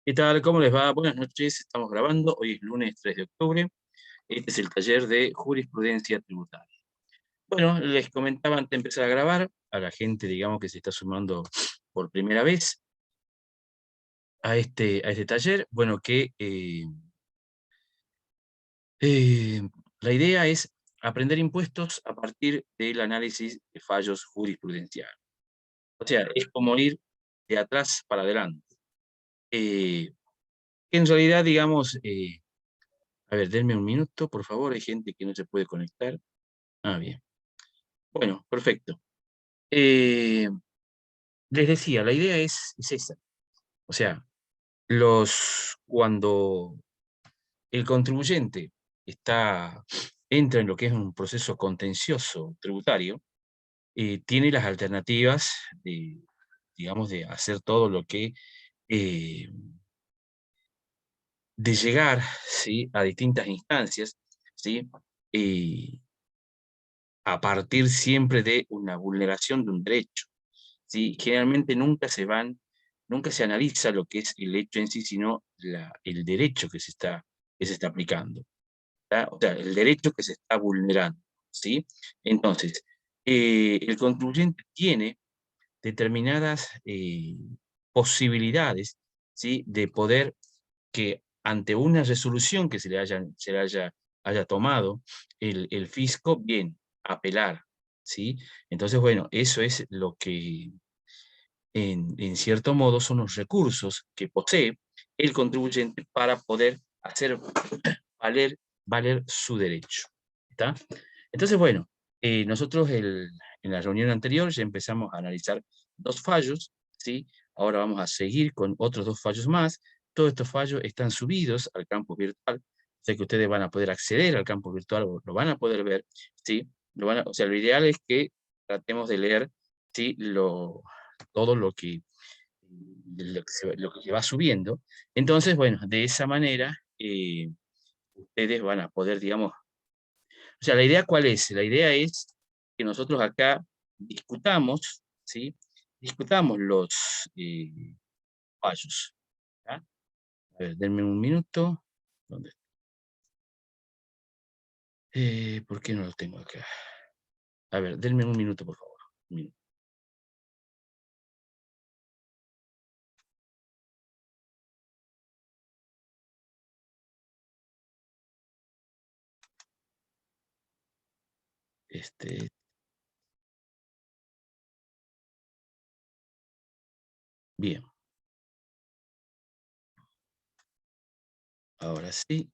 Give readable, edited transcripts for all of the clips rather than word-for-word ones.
¿Qué tal? ¿Cómo les va? Buenas noches, estamos grabando, hoy es lunes 3 de octubre, este es el taller de jurisprudencia tributaria. Bueno, les comentaba antes de empezar a grabar, a la gente, digamos, que se está sumando por primera vez a este taller, bueno, que eh, la idea es aprender impuestos a partir del análisis de fallos jurisprudenciales. O sea, es como ir de atrás para adelante. Que en realidad, digamos, a ver, denme un minuto, por favor, hay gente que no se puede conectar. Ah, bien. Bueno, perfecto. Eh, Les decía, la idea es esa. O sea, cuando el contribuyente entra en lo que es un proceso contencioso tributario, tiene las alternativas de, digamos, de hacer todo lo que, eh, de llegar, ¿sí?, a distintas instancias, ¿sí?, eh, a partir siempre de una vulneración de un derecho. ¿Sí? Generalmente nunca se analiza lo que es el hecho en sí, sino el derecho que se está aplicando, ¿tá? O sea, el derecho que se está vulnerando, ¿sí? Entonces, el contribuyente tiene determinadas posibilidades, ¿sí?, de poder que ante una resolución que haya tomado el fisco, bien, apelar, ¿sí? Entonces, bueno, eso es lo que en cierto modo, son los recursos que posee el contribuyente para poder hacer valer su derecho, ¿está? Entonces, bueno, nosotros en la reunión anterior ya empezamos a analizar 2 fallos, ¿sí? Ahora vamos a seguir con otros 2 fallos más. Todos estos fallos están subidos al campus virtual, o sea que ustedes van a poder acceder al campus virtual, lo van a poder ver, ¿sí? O sea, lo ideal es que tratemos de leer, ¿sí?, todo lo que se va subiendo. Entonces, bueno, de esa manera, ustedes van a poder, digamos, o sea, ¿la idea cuál es? La idea es que nosotros acá discutamos, ¿sí? Discutamos los fallos, ¿tá? A ver, denme un minuto. ¿Dónde está? ¿Por qué no lo tengo acá? A ver, denme un minuto, por favor. Un minuto. Este, bien, ahora sí.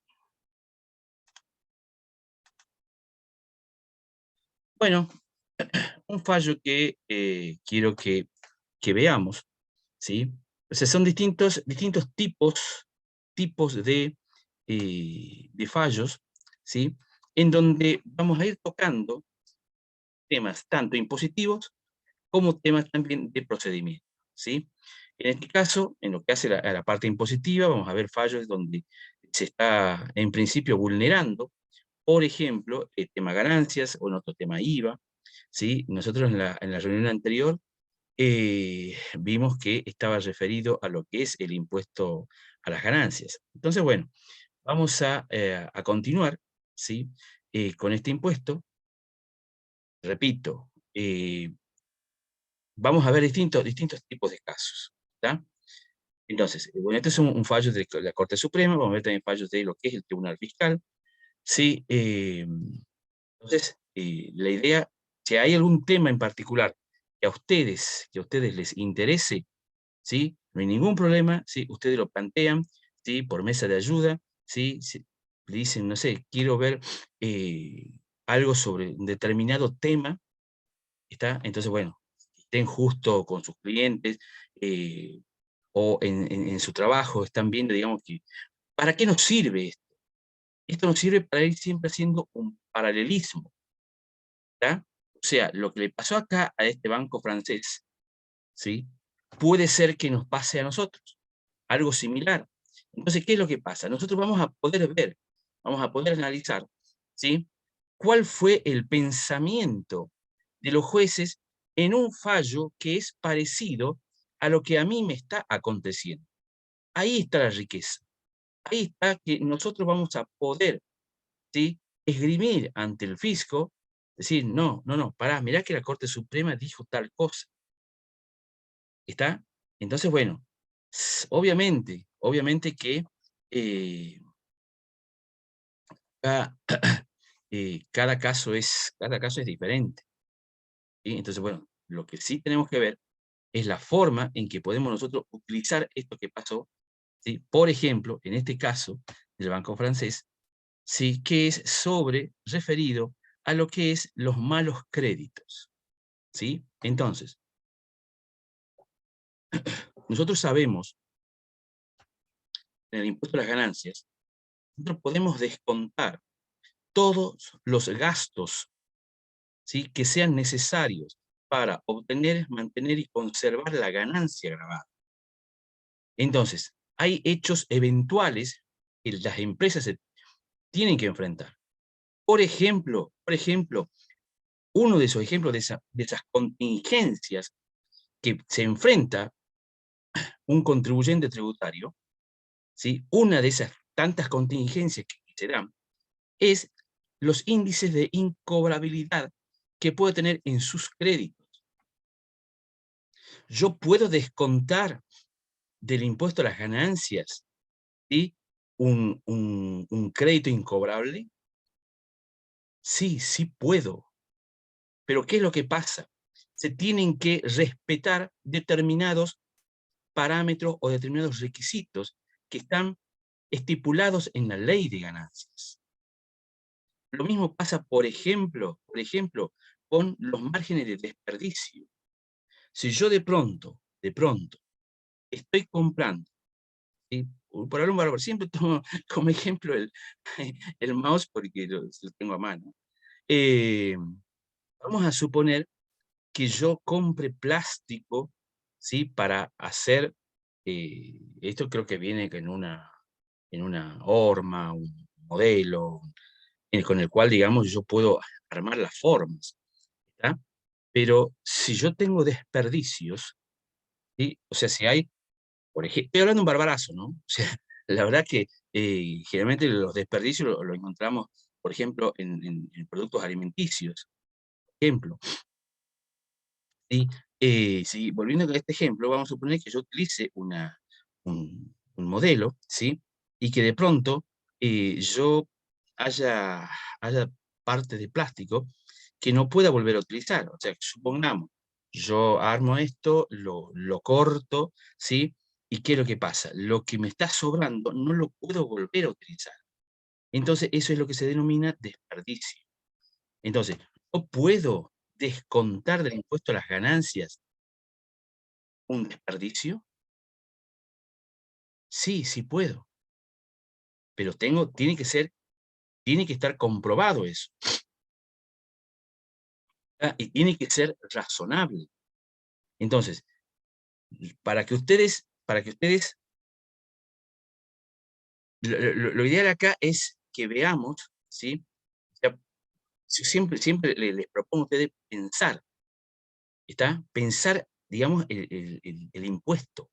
Bueno, un fallo que quiero que veamos, ¿sí? O sea, son distintos tipos de fallos, ¿sí? En donde vamos a ir tocando temas tanto impositivos como temas también de procedimiento, ¿sí? En este caso, en lo que hace a la parte impositiva, vamos a ver fallos donde se está, en principio, vulnerando, por ejemplo, el tema ganancias o en otro tema IVA, ¿sí? Nosotros en la reunión anterior vimos que estaba referido a lo que es el impuesto a las ganancias. Entonces, bueno, vamos a continuar, ¿sí?, con este impuesto. Repito, vamos a ver distintos tipos de casos, ¿está? Entonces, bueno, este es un fallo de la Corte Suprema, vamos a ver también fallos de lo que es el Tribunal Fiscal, ¿sí? Entonces, la idea, si hay algún tema en particular que a ustedes les interese, ¿sí?, no hay ningún problema, ¿sí? Ustedes lo plantean, ¿sí?, por mesa de ayuda, ¿sí? Le dicen, no sé, quiero ver algo sobre un determinado tema, ¿está? Entonces, bueno, estén justo con sus clientes eh, o en su trabajo, están viendo, digamos, que, ¿para qué nos sirve esto? Esto nos sirve para ir siempre haciendo un paralelismo, ¿está? O sea, lo que le pasó acá a este banco francés, ¿sí?, puede ser que nos pase a nosotros, algo similar. Entonces, ¿qué es lo que pasa? Nosotros vamos a poder ver, vamos a poder analizar, ¿sí?, cuál fue el pensamiento de los jueces en un fallo que es parecido a lo que a mí me está aconteciendo. ahí está la riqueza. Ahí está que nosotros vamos a poder, ¿sí?, esgrimir ante el fisco, decir, no, no, no, pará, mirá que la Corte Suprema dijo tal cosa. ¿Está? Entonces, bueno, obviamente que eh, cada, cada caso es diferente, ¿sí? Entonces, bueno, lo que sí tenemos que ver es la forma en que podemos nosotros utilizar esto que pasó, ¿sí? Por ejemplo, en este caso del Banco Francés, ¿sí?, que es referido a lo que es los malos créditos, ¿sí? Entonces, nosotros sabemos, en el impuesto a las ganancias, nosotros podemos descontar todos los gastos, ¿sí?, que sean necesarios para obtener, mantener y conservar la ganancia grabada. Entonces, hay hechos eventuales que las empresas se tienen que enfrentar. Por ejemplo, uno de esos ejemplos de esas contingencias que se enfrenta un contribuyente tributario, ¿sí?, una de esas tantas contingencias que se dan, es los índices de incobrabilidad que puede tener en sus créditos. Yo puedo descontar del impuesto a las ganancias, ¿sí?, un crédito incobrable. Sí, sí puedo. Pero ¿qué es lo que pasa? Se tienen que respetar determinados parámetros o determinados requisitos que están estipulados en la ley de ganancias. Lo mismo pasa, por ejemplo, con los márgenes de desperdicio. Si yo de pronto, estoy comprando, ¿sí?, por algún valor, siempre tomo como ejemplo el mouse porque lo tengo a mano. Eh, Vamos a suponer que yo compre plástico, ¿sí?, para hacer, esto creo que viene en una horma, un modelo, con el cual, digamos, yo puedo armar las formas, ¿está? Pero si yo tengo desperdicios, ¿sí? O sea, si hay, estoy hablando un barbarazo, ¿no? O sea, la verdad que, generalmente los desperdicios lo encontramos, por ejemplo, en productos alimenticios. Ejemplo, ¿sí? Si volviendo a este ejemplo, vamos a suponer que yo utilice un modelo, ¿sí?, y que de pronto, yo haya parte de plástico que no pueda volver a utilizar. O sea, supongamos, yo armo esto, lo corto, ¿sí? ¿Y qué es lo que pasa? Lo que me está sobrando no lo puedo volver a utilizar. Entonces, eso es lo que se denomina desperdicio. Entonces, ¿yo puedo descontar del impuesto a las ganancias un desperdicio? Sí, sí puedo, pero tiene que estar comprobado eso, y tiene que ser razonable. Entonces, para que ustedes, lo ideal acá es que veamos, ¿sí? O sea, yo siempre les propongo a ustedes pensar, ¿está? Pensar, digamos, el impuesto.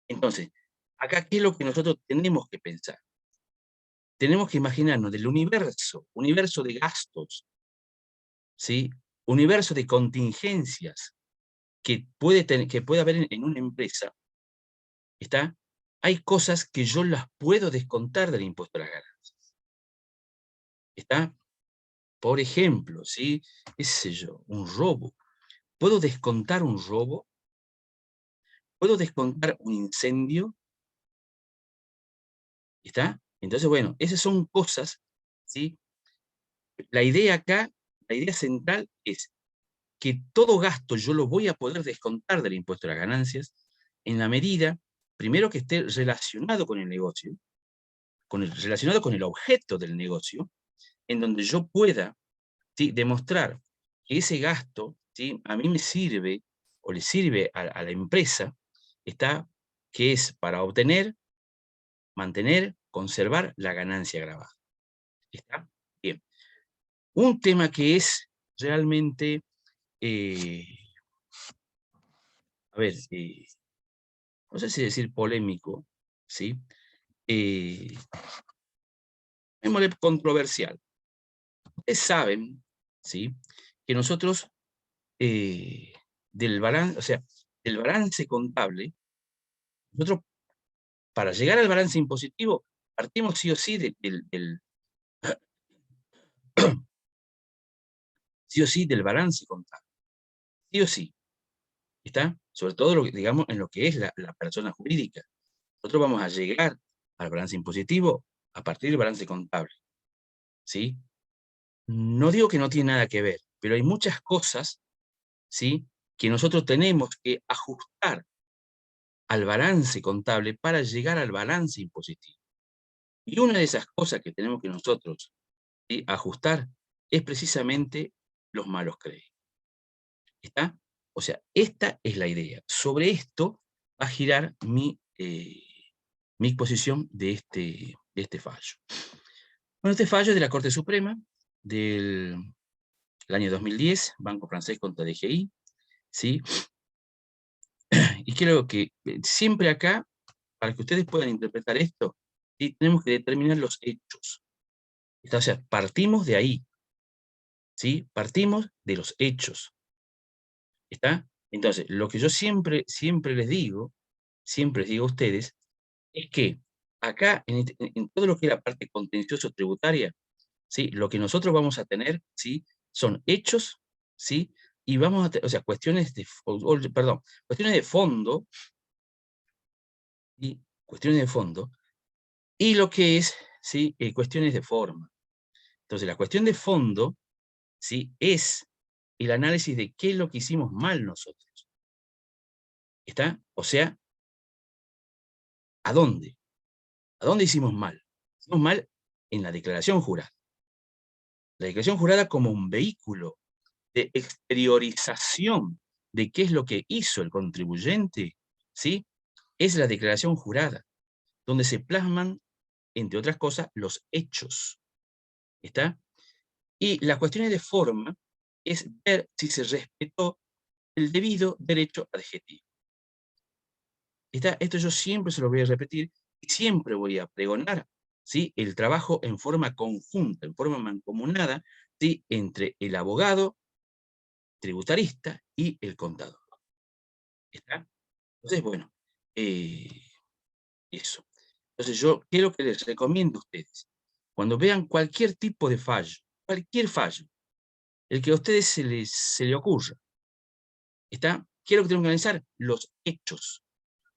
Entonces, acá, ¿qué es lo que nosotros tenemos que pensar? Tenemos que imaginarnos del universo de gastos, ¿sí?, universo de contingencias que puede haber en una empresa, ¿está? Hay cosas que yo las puedo descontar del impuesto a las ganancias, ¿está? Por ejemplo, ¿sí?, qué sé yo, un robo. ¿Puedo descontar un robo? ¿Puedo descontar un incendio? ¿Está? Entonces, bueno, esas son cosas, ¿sí? La idea acá, la idea central es que todo gasto yo lo voy a poder descontar del impuesto a las ganancias en la medida, primero, que esté relacionado con el negocio, relacionado con el objeto del negocio, en donde yo pueda, ¿sí?, demostrar que ese gasto, ¿sí?, a mí me sirve o le sirve a la empresa, está, que es para obtener, mantener, conservar la ganancia grabada. ¿Está? Bien. Un tema que es realmente, eh, a ver, no sé si decir polémico, ¿sí? Llamémosle controversial. Ustedes saben, ¿sí? Que nosotros, del balance, o sea, del balance contable, nosotros, para llegar al balance impositivo, partimos sí o sí sí o sí del balance contable. Sí o sí. ¿Está? Sobre todo, digamos, en lo que es la persona jurídica. Nosotros vamos a llegar al balance impositivo a partir del balance contable. ¿Sí? No digo que no tiene nada que ver, pero hay muchas cosas, ¿sí?, que nosotros tenemos que ajustar al balance contable para llegar al balance impositivo. Y una de esas cosas que tenemos que nosotros, ¿sí?, ajustar es precisamente los malos créditos. ¿Está? O sea, esta es la idea. Sobre esto va a girar mi exposición de este fallo. Bueno, este fallo es de la Corte Suprema del año 2010, Banco Francés contra DGI, ¿sí? Y creo que siempre acá, para que ustedes puedan interpretar esto, ¿sí?, tenemos que determinar los hechos. O sea, partimos de ahí, ¿sí? Partimos de los hechos. ¿Está? Entonces, lo que yo siempre les digo a ustedes, es que acá, en todo lo que es la parte contencioso-tributaria, ¿sí?, lo que nosotros vamos a tener, ¿sí?, son hechos, ¿sí?, y vamos a tener, o sea, cuestiones cuestiones de fondo, y cuestiones de fondo, y lo que es, ¿sí?, cuestiones de forma. Entonces, la cuestión de fondo, ¿sí?, es el análisis de qué es lo que hicimos mal nosotros. ¿Está? O sea, ¿a dónde? ¿A dónde hicimos mal? Hicimos mal en la declaración jurada. La declaración jurada como un vehículo de exteriorización de qué es lo que hizo el contribuyente, ¿sí?, es la declaración jurada, donde se plasman, entre otras cosas, los hechos. ¿Está? Y las cuestiones de forma es ver si se respetó el debido derecho adjetivo. ¿Está? Esto yo siempre se lo voy a repetir y siempre voy a pregonar, ¿sí?, el trabajo en forma conjunta, en forma mancomunada, ¿sí?, entre el abogado tributarista y el contador. ¿Está? Entonces, bueno, eso. Entonces, yo, ¿qué es lo que les recomiendo a ustedes? Cuando vean cualquier tipo de fallo, cualquier fallo, el que a ustedes se le ocurra, ¿está? ¿Qué es lo que tengo que analizar? Los hechos.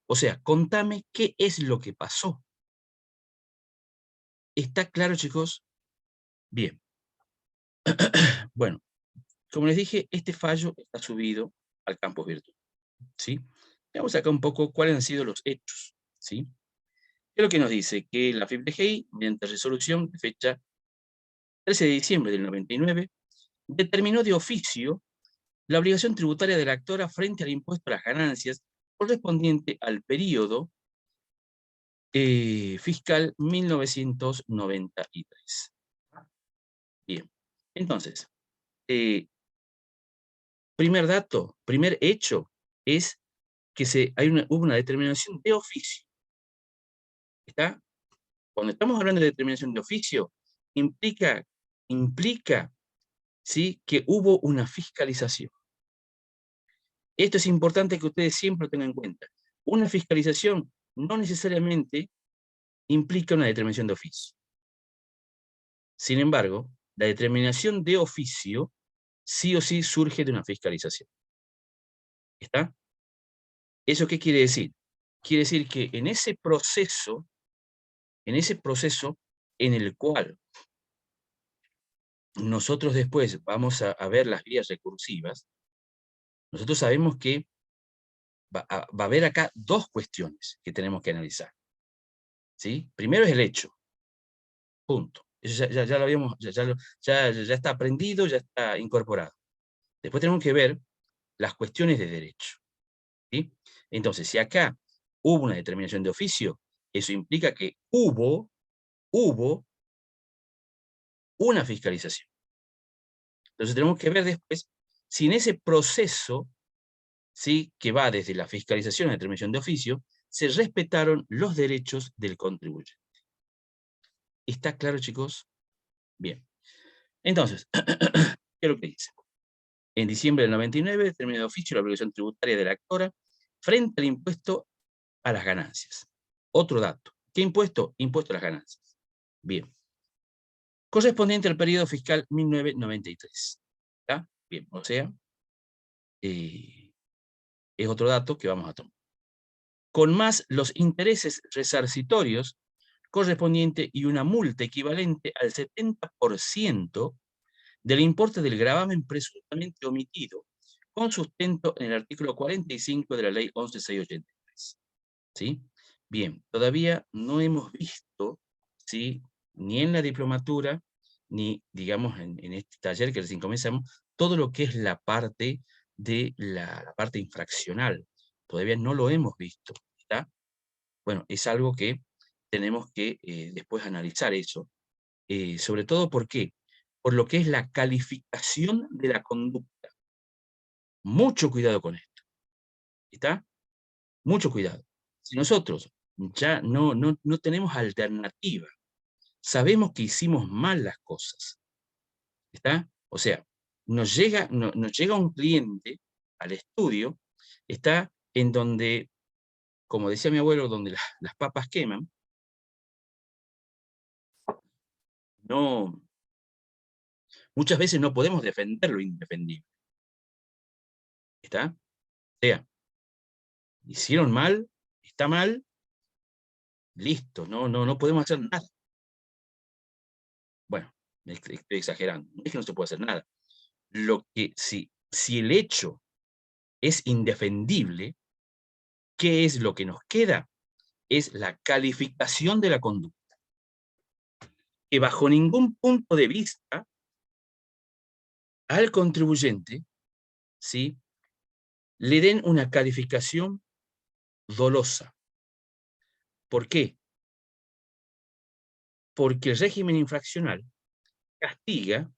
O sea, contame qué es lo que pasó. ¿Está claro, chicos? Bien. Bueno, como les dije, este fallo está subido al campus virtual, ¿sí? Veamos acá un poco cuáles han sido los hechos, ¿sí? ¿Qué es lo que nos dice? Que la FIP-DGI, mediante resolución de fecha 13 de diciembre del 99, determinó de oficio la obligación tributaria de la actora frente al impuesto a las ganancias correspondiente al período fiscal 1993. Bien, entonces, primer dato, primer hecho, es que hubo una determinación de oficio. ¿Está? Cuando estamos hablando de determinación de oficio, implica, ¿sí?, que hubo una fiscalización. Esto es importante que ustedes siempre lo tengan en cuenta. Una fiscalización no necesariamente implica una determinación de oficio. Sin embargo, la determinación de oficio sí o sí surge de una fiscalización. ¿Está? ¿Eso qué quiere decir? Quiere decir que en ese proceso en el cual nosotros después vamos a ver las vías recursivas, nosotros sabemos que va a haber acá dos cuestiones que tenemos que analizar, ¿sí? Primero es el hecho, punto. Eso ya lo habíamos, ya está aprendido, ya está incorporado. Después tenemos que ver las cuestiones de derecho, ¿sí? Entonces, si acá hubo una determinación de oficio, eso implica que hubo una fiscalización. Entonces tenemos que ver después si en ese proceso, ¿sí?, que va desde la fiscalización a la determinación de oficio, se respetaron los derechos del contribuyente. ¿Está claro, chicos? Bien. Entonces, ¿qué es lo que dice? En diciembre del 99, termina de oficio la obligación tributaria de la actora frente al impuesto a las ganancias. Otro dato. ¿Qué impuesto? Impuesto a las ganancias. Bien. Correspondiente al periodo fiscal 1993. ¿Está? Bien, o sea, es otro dato que vamos a tomar. Con más los intereses resarcitorios correspondiente y una multa equivalente al 70% del importe del gravamen presuntamente omitido, con sustento en el artículo 45 de la ley 11.683. ¿Sí? Bien, todavía no hemos visto, ¿sí?, ni en la diplomatura, ni, digamos, en este taller que recién comenzamos, todo lo que es la parte de la parte infraccional. Todavía no lo hemos visto, ¿está? Bueno, es algo que tenemos que después analizar eso. Sobre todo, ¿por qué? Por lo que es la calificación de la conducta. Mucho cuidado con esto, ¿está? Mucho cuidado. Si nosotros ya no tenemos alternativa, sabemos que hicimos mal las cosas, ¿está? O sea, nos llega un cliente al estudio, está en donde, como decía mi abuelo, donde las papas queman, no, muchas veces no podemos defender lo indefendible, ¿está? O sea, hicieron mal, está mal, listo, no podemos hacer nada. Bueno, estoy exagerando, no es que no se puede hacer nada. Lo que, si el hecho es indefendible, ¿qué es lo que nos queda? Es la calificación de la conducta. Que bajo ningún punto de vista al contribuyente, ¿sí?, le den una calificación dolosa. ¿Por qué? Porque el régimen infraccional castiga,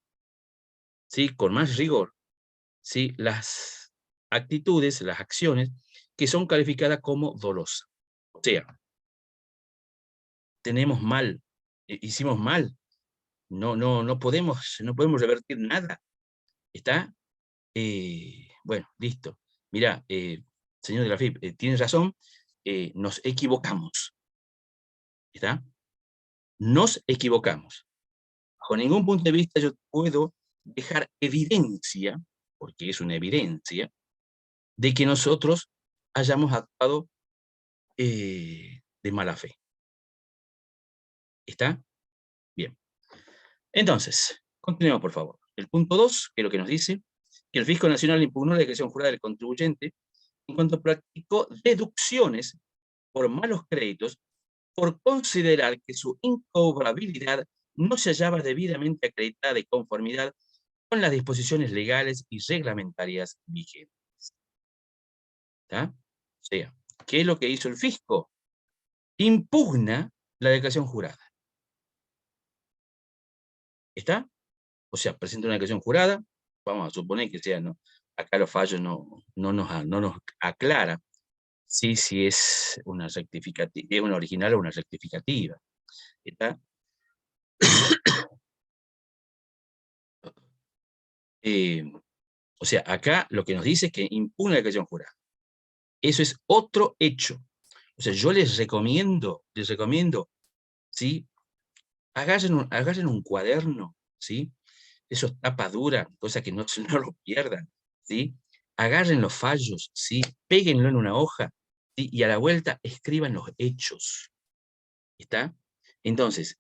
¿sí?, con más rigor, ¿sí?, las actitudes, las acciones que son calificadas como dolosas. O sea, tenemos mal, hicimos mal, no podemos revertir nada. ¿Está? Bueno, listo. Mirá, señor de la FIP, tienes razón, nos equivocamos. ¿Está? Nos equivocamos. Bajo ningún punto de vista yo puedo dejar evidencia, porque es una evidencia, de que nosotros hayamos actuado de mala fe. ¿Está? Bien. Entonces, continuemos, por favor. El punto 2, que es lo que nos dice, que el Fisco Nacional impugnó la declaración jurada del contribuyente en cuanto practicó deducciones por malos créditos por considerar que su incobrabilidad no se hallaba debidamente acreditada de conformidad con las disposiciones legales y reglamentarias vigentes. ¿Está? O sea, ¿qué es lo que hizo el fisco? Impugna la declaración jurada. ¿Está? O sea, presenta una declaración jurada, vamos a suponer que sea, ¿no? Acá los fallos no nos aclara si es una rectificativa, es una original o una rectificativa. ¿Está? O sea, acá lo que nos dice es que impugna la declaración jurada. Eso es otro hecho. O sea, yo les recomiendo, ¿sí? Agarren un cuaderno, ¿sí? Eso es tapa dura, cosa que no, no lo pierdan, ¿sí? Agarren los fallos, ¿sí? Péguenlo en una hoja, ¿sí? Y a la vuelta escriban los hechos. ¿Está? Entonces,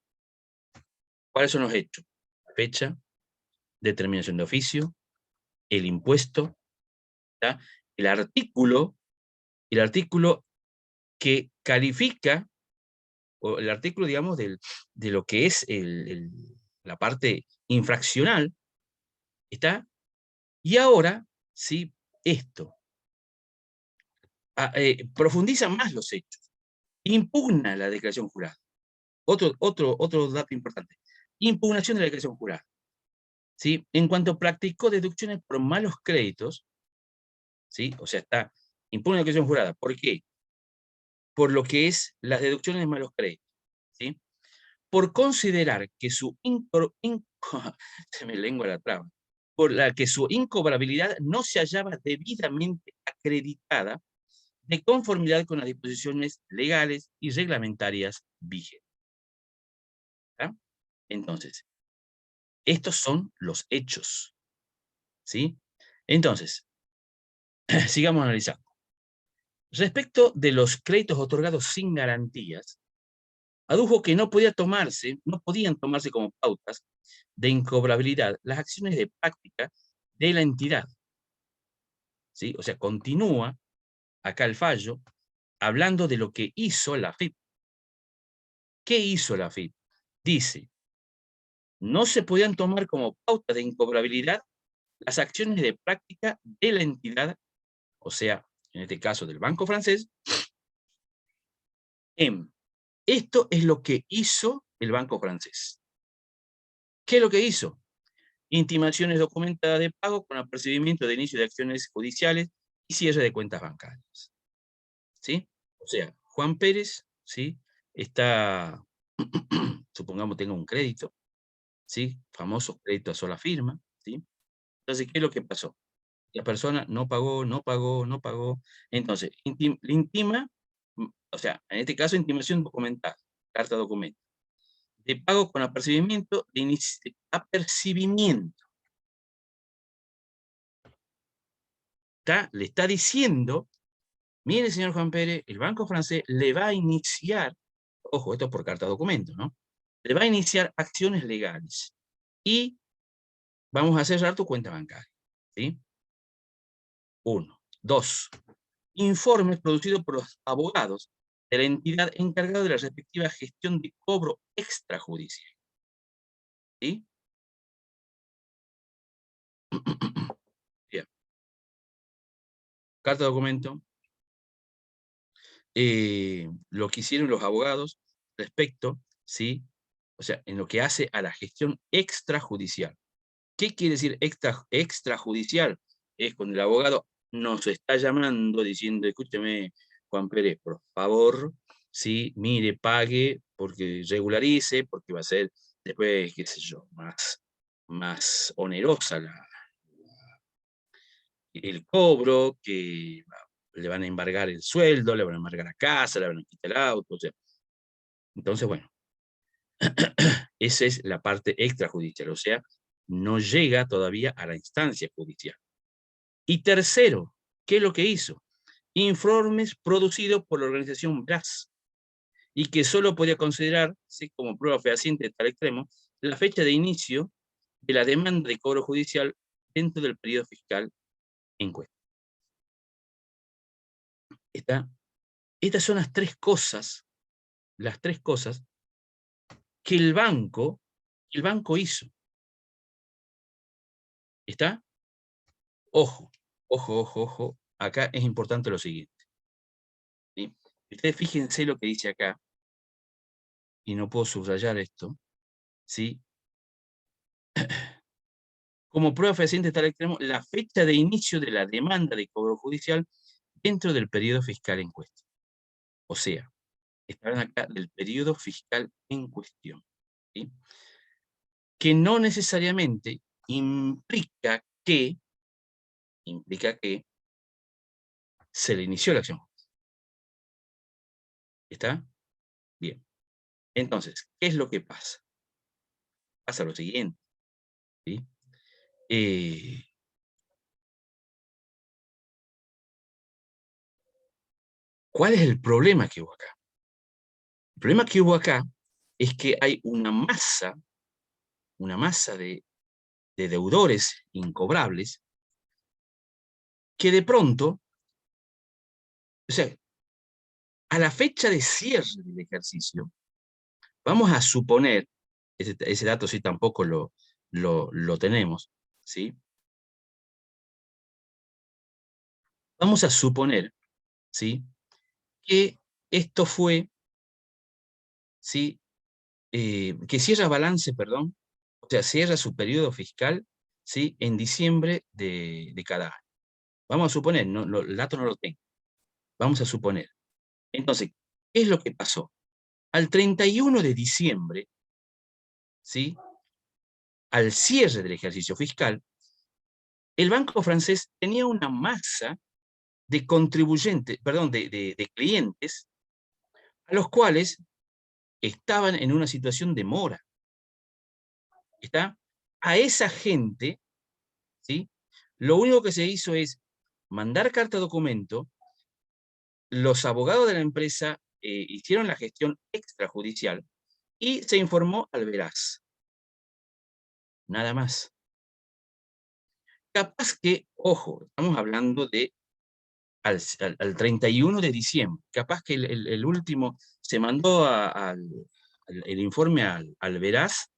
¿cuáles son los hechos? La fecha, determinación de oficio, el impuesto, ¿está? El artículo que califica, o el artículo, digamos, de lo que es la parte infraccional, ¿está? Y ahora, ¿sí?, esto, profundiza más los hechos, impugna la declaración jurada. Otro dato importante, impugnación de la declaración jurada, ¿sí? En cuanto practicó deducciones por malos créditos, ¿sí? O sea, impugna la declaración jurada. ¿Por qué? por lo que es las deducciones más los créditos, ¿sí? Por considerar que su se me lengua la traba, por la que su incobrabilidad no se hallaba debidamente acreditada de conformidad con las disposiciones legales y reglamentarias vigentes. ¿Ya? Entonces, estos son los hechos, ¿sí? Entonces, sigamos analizando. Respecto de los créditos otorgados sin garantías, adujo que no podían tomarse como pautas de incobrabilidad las acciones de práctica de la entidad, ¿sí? O sea, continúa acá el fallo hablando de lo que hizo la FIP. ¿Qué hizo la FIP? Dice, no se podían tomar como pauta de incobrabilidad las acciones de práctica de la entidad, o sea, en este caso del Banco Francés, esto es lo que hizo el Banco Francés. ¿Qué es lo que hizo? Intimaciones documentadas de pago con apercibimiento de inicio de acciones judiciales y cierre de cuentas bancarias. ¿Sí? O sea, Juan Pérez, ¿sí? Está, supongamos tenga un crédito, ¿sí? Famoso crédito a sola firma, ¿sí? Entonces, ¿qué es lo que pasó? La persona no pagó, no pagó, no pagó. Entonces, le intima, o sea, en este caso, intimación documental, carta documento, de pago con apercibimiento, de apercibimiento. Le está diciendo, mire, señor Juan Pérez, el Banco Francés le va a iniciar, ojo, esto es por carta documento, ¿no? Le va a iniciar acciones legales y vamos a cerrar tu cuenta bancaria, ¿sí? 1. 2. Informes producidos por los abogados de la entidad encargada de la respectiva gestión de cobro extrajudicial. ¿Sí? Bien. Carta de documento. Lo que hicieron los abogados respecto, ¿sí? O sea, en lo que hace a la gestión extrajudicial. ¿Qué quiere decir extrajudicial? Es cuando el abogado nos está llamando diciendo, escúcheme, Juan Pérez, por favor, sí, mire, pague, porque regularice, porque va a ser después, qué sé yo, más onerosa el cobro, que le van a embargar el sueldo, le van a embargar la casa, le van a quitar el auto, o sea. Entonces, bueno, esa es la parte extrajudicial, o sea, no llega todavía a la instancia judicial. Y tercero, ¿qué es lo que hizo? Informes producidos por la organización BRAS, y que solo podía considerarse como prueba fehaciente de tal extremo la fecha de inicio de la demanda de cobro judicial dentro del periodo fiscal en cuestión. Estas son las tres cosas que el banco hizo. ¿Está? Ojo, ojo, ojo, ojo. Acá es importante lo siguiente, ¿sí? Ustedes fíjense lo que dice acá, y no puedo subrayar esto, ¿sí? Como prueba fehaciente de tal extremo, la fecha de inicio de la demanda de cobro judicial dentro del periodo fiscal en cuestión. O sea, estarán acá del periodo fiscal en cuestión, ¿sí? Que no necesariamente implica que se le inició la acción. ¿Está? Bien. Entonces, ¿qué es lo que pasa? Pasa lo siguiente, ¿sí? ¿Cuál es el problema que hubo acá? El problema que hubo acá es que hay una masa de deudores incobrables que de pronto, o sea, a la fecha de cierre del ejercicio, vamos a suponer, ese dato sí tampoco lo tenemos, ¿sí? Vamos a suponer, ¿sí? Que esto fue, ¿sí? Que cierra balance, perdón, o sea, cierra su periodo fiscal, ¿sí? En diciembre de cada año. Vamos a suponer, el dato no lo tengo. Vamos a suponer. Entonces, ¿qué es lo que pasó? Al 31 de diciembre, ¿sí? Al cierre del ejercicio fiscal, el banco francés tenía una masa de contribuyentes, perdón, de clientes, a los cuales estaban en una situación de mora. ¿Está? A esa gente, ¿sí? Lo único que se hizo es mandar carta documento, los abogados de la empresa hicieron la gestión extrajudicial y se informó al veraz. Nada más. Capaz que, ojo, estamos hablando de al 31 de diciembre, capaz que el último se mandó el informe al veraz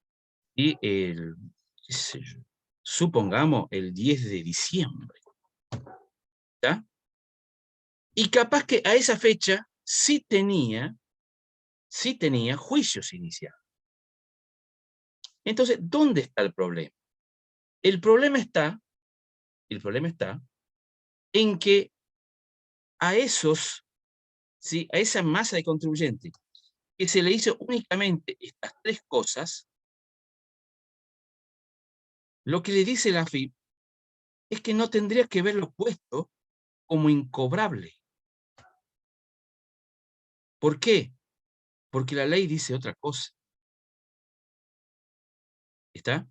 y qué sé yo, supongamos el 10 de diciembre. ¿Está? Y capaz que a esa fecha sí tenía juicios iniciados. Entonces, ¿dónde está el problema? El problema está en que a esos, ¿sí? A esa masa de contribuyentes que se le hizo únicamente estas tres cosas, lo que le dice la AFIP es que no tendría que verlo puesto como incobrable. ¿Por qué? Porque la ley dice otra cosa. ¿Está?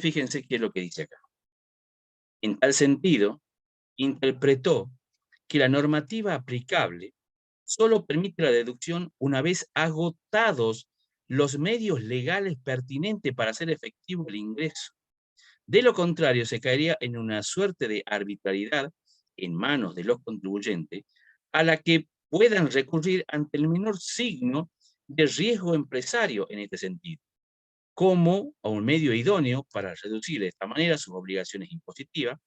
Fíjense qué es lo que dice acá. En tal sentido, interpretó que la normativa aplicable solo permite la deducción una vez agotados los medios legales pertinentes para hacer efectivo el ingreso. De lo contrario, se caería en una suerte de arbitrariedad en manos de los contribuyentes a la que puedan recurrir ante el menor signo de riesgo empresario en este sentido, como a un medio idóneo para reducir de esta manera sus obligaciones impositivas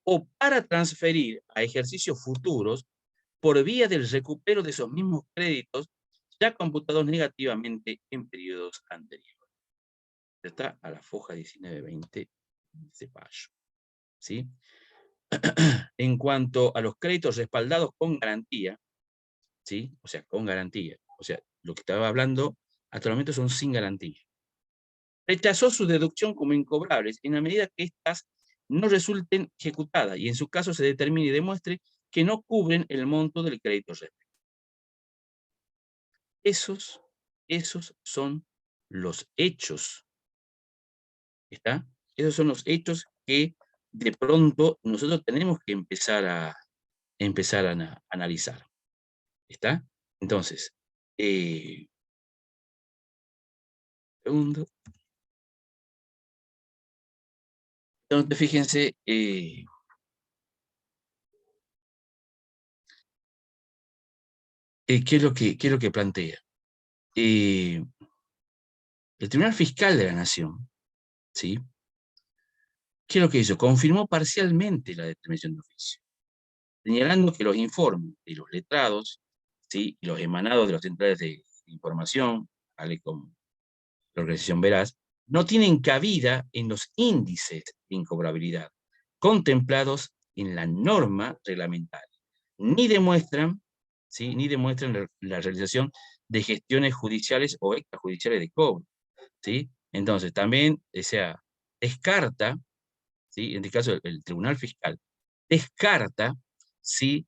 o para transferir a ejercicios futuros por vía del recupero de esos mismos créditos ya computados negativamente en periodos anteriores. Está a la foja 19-20 de Payo. ¿Sí? En cuanto a los créditos respaldados con garantía, ¿sí? O sea, con garantía. O sea, lo que estaba hablando hasta el momento son sin garantía. Rechazó su deducción como incobrables en la medida que éstas no resulten ejecutadas y en su caso se determine y demuestre que no cubren el monto del crédito respectivo. Esos son los hechos. ¿Está? Esos son los hechos que de pronto nosotros tenemos que empezar a analizar. ¿Está? Entonces, segundo. Entonces, fíjense, ¿qué es lo que plantea? El Tribunal Fiscal de la Nación, ¿sí? ¿Qué es lo que hizo? Confirmó parcialmente la determinación de oficio, señalando que los informes de los letrados, ¿sí? Y los emanados de las centrales de información, tales como la organización Veraz, no tienen cabida en los índices de incobrabilidad contemplados en la norma reglamentaria, ni demuestran, ¿sí? Ni demuestran la realización de gestiones judiciales o extrajudiciales de cobro, ¿sí? Entonces, también, o sea, descarta, ¿sí? En este caso, el Tribunal Fiscal descarta, ¿sí?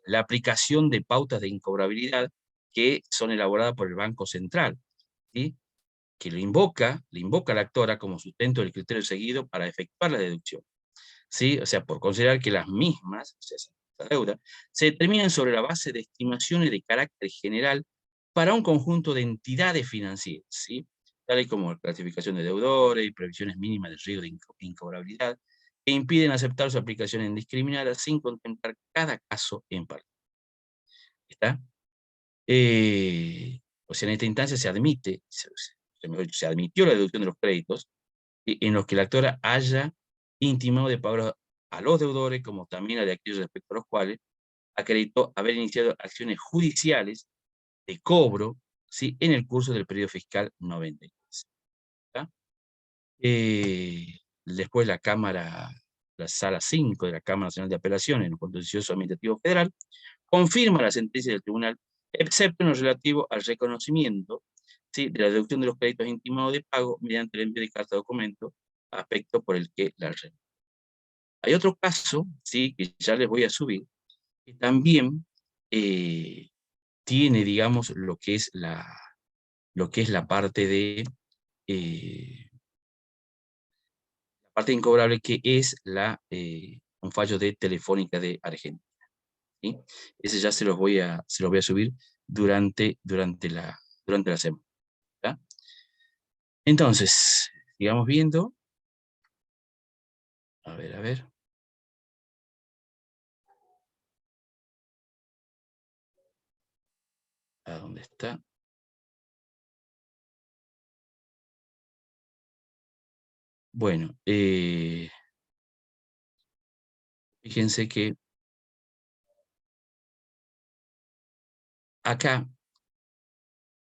La aplicación de pautas de incobrabilidad que son elaboradas por el Banco Central, ¿sí? Que le invoca a la actora como sustento del criterio seguido para efectuar la deducción, ¿sí? O sea, por considerar que las mismas, o sea, esa deuda, se determinan sobre la base de estimaciones de carácter general para un conjunto de entidades financieras, ¿sí? Tales como clasificación de deudores y previsiones mínimas de riesgo de incobrabilidad, que impiden aceptar su aplicación indiscriminada sin contemplar cada caso en particular. ¿Está? O sea, en esta instancia se admite, se admitió la deducción de los créditos en los que la actora haya intimado de pago a los deudores, como también a de aquellos respecto a los cuales acreditó haber iniciado acciones judiciales de cobro, ¿sí? En el curso del periodo fiscal 93. ¿Tá? Después la Sala 5 de la Cámara Nacional de Apelaciones en el Contencioso Administrativo Federal confirma la sentencia del tribunal, excepto en lo relativo al reconocimiento, ¿sí?, de la deducción de los créditos intimados de pago mediante el envío de carta de documento, aspecto por el que la remite. Hay otro caso, ¿sí?, que ya les voy a subir, que también tiene, digamos, lo que es la parte de la parte incobrable, que es un fallo de Telefónica de Argentina, ¿sí? Ese ya se los voy a subir durante la semana, ¿tá? Entonces, sigamos viendo. A ver, a ver. ¿A dónde está? Bueno, fíjense que acá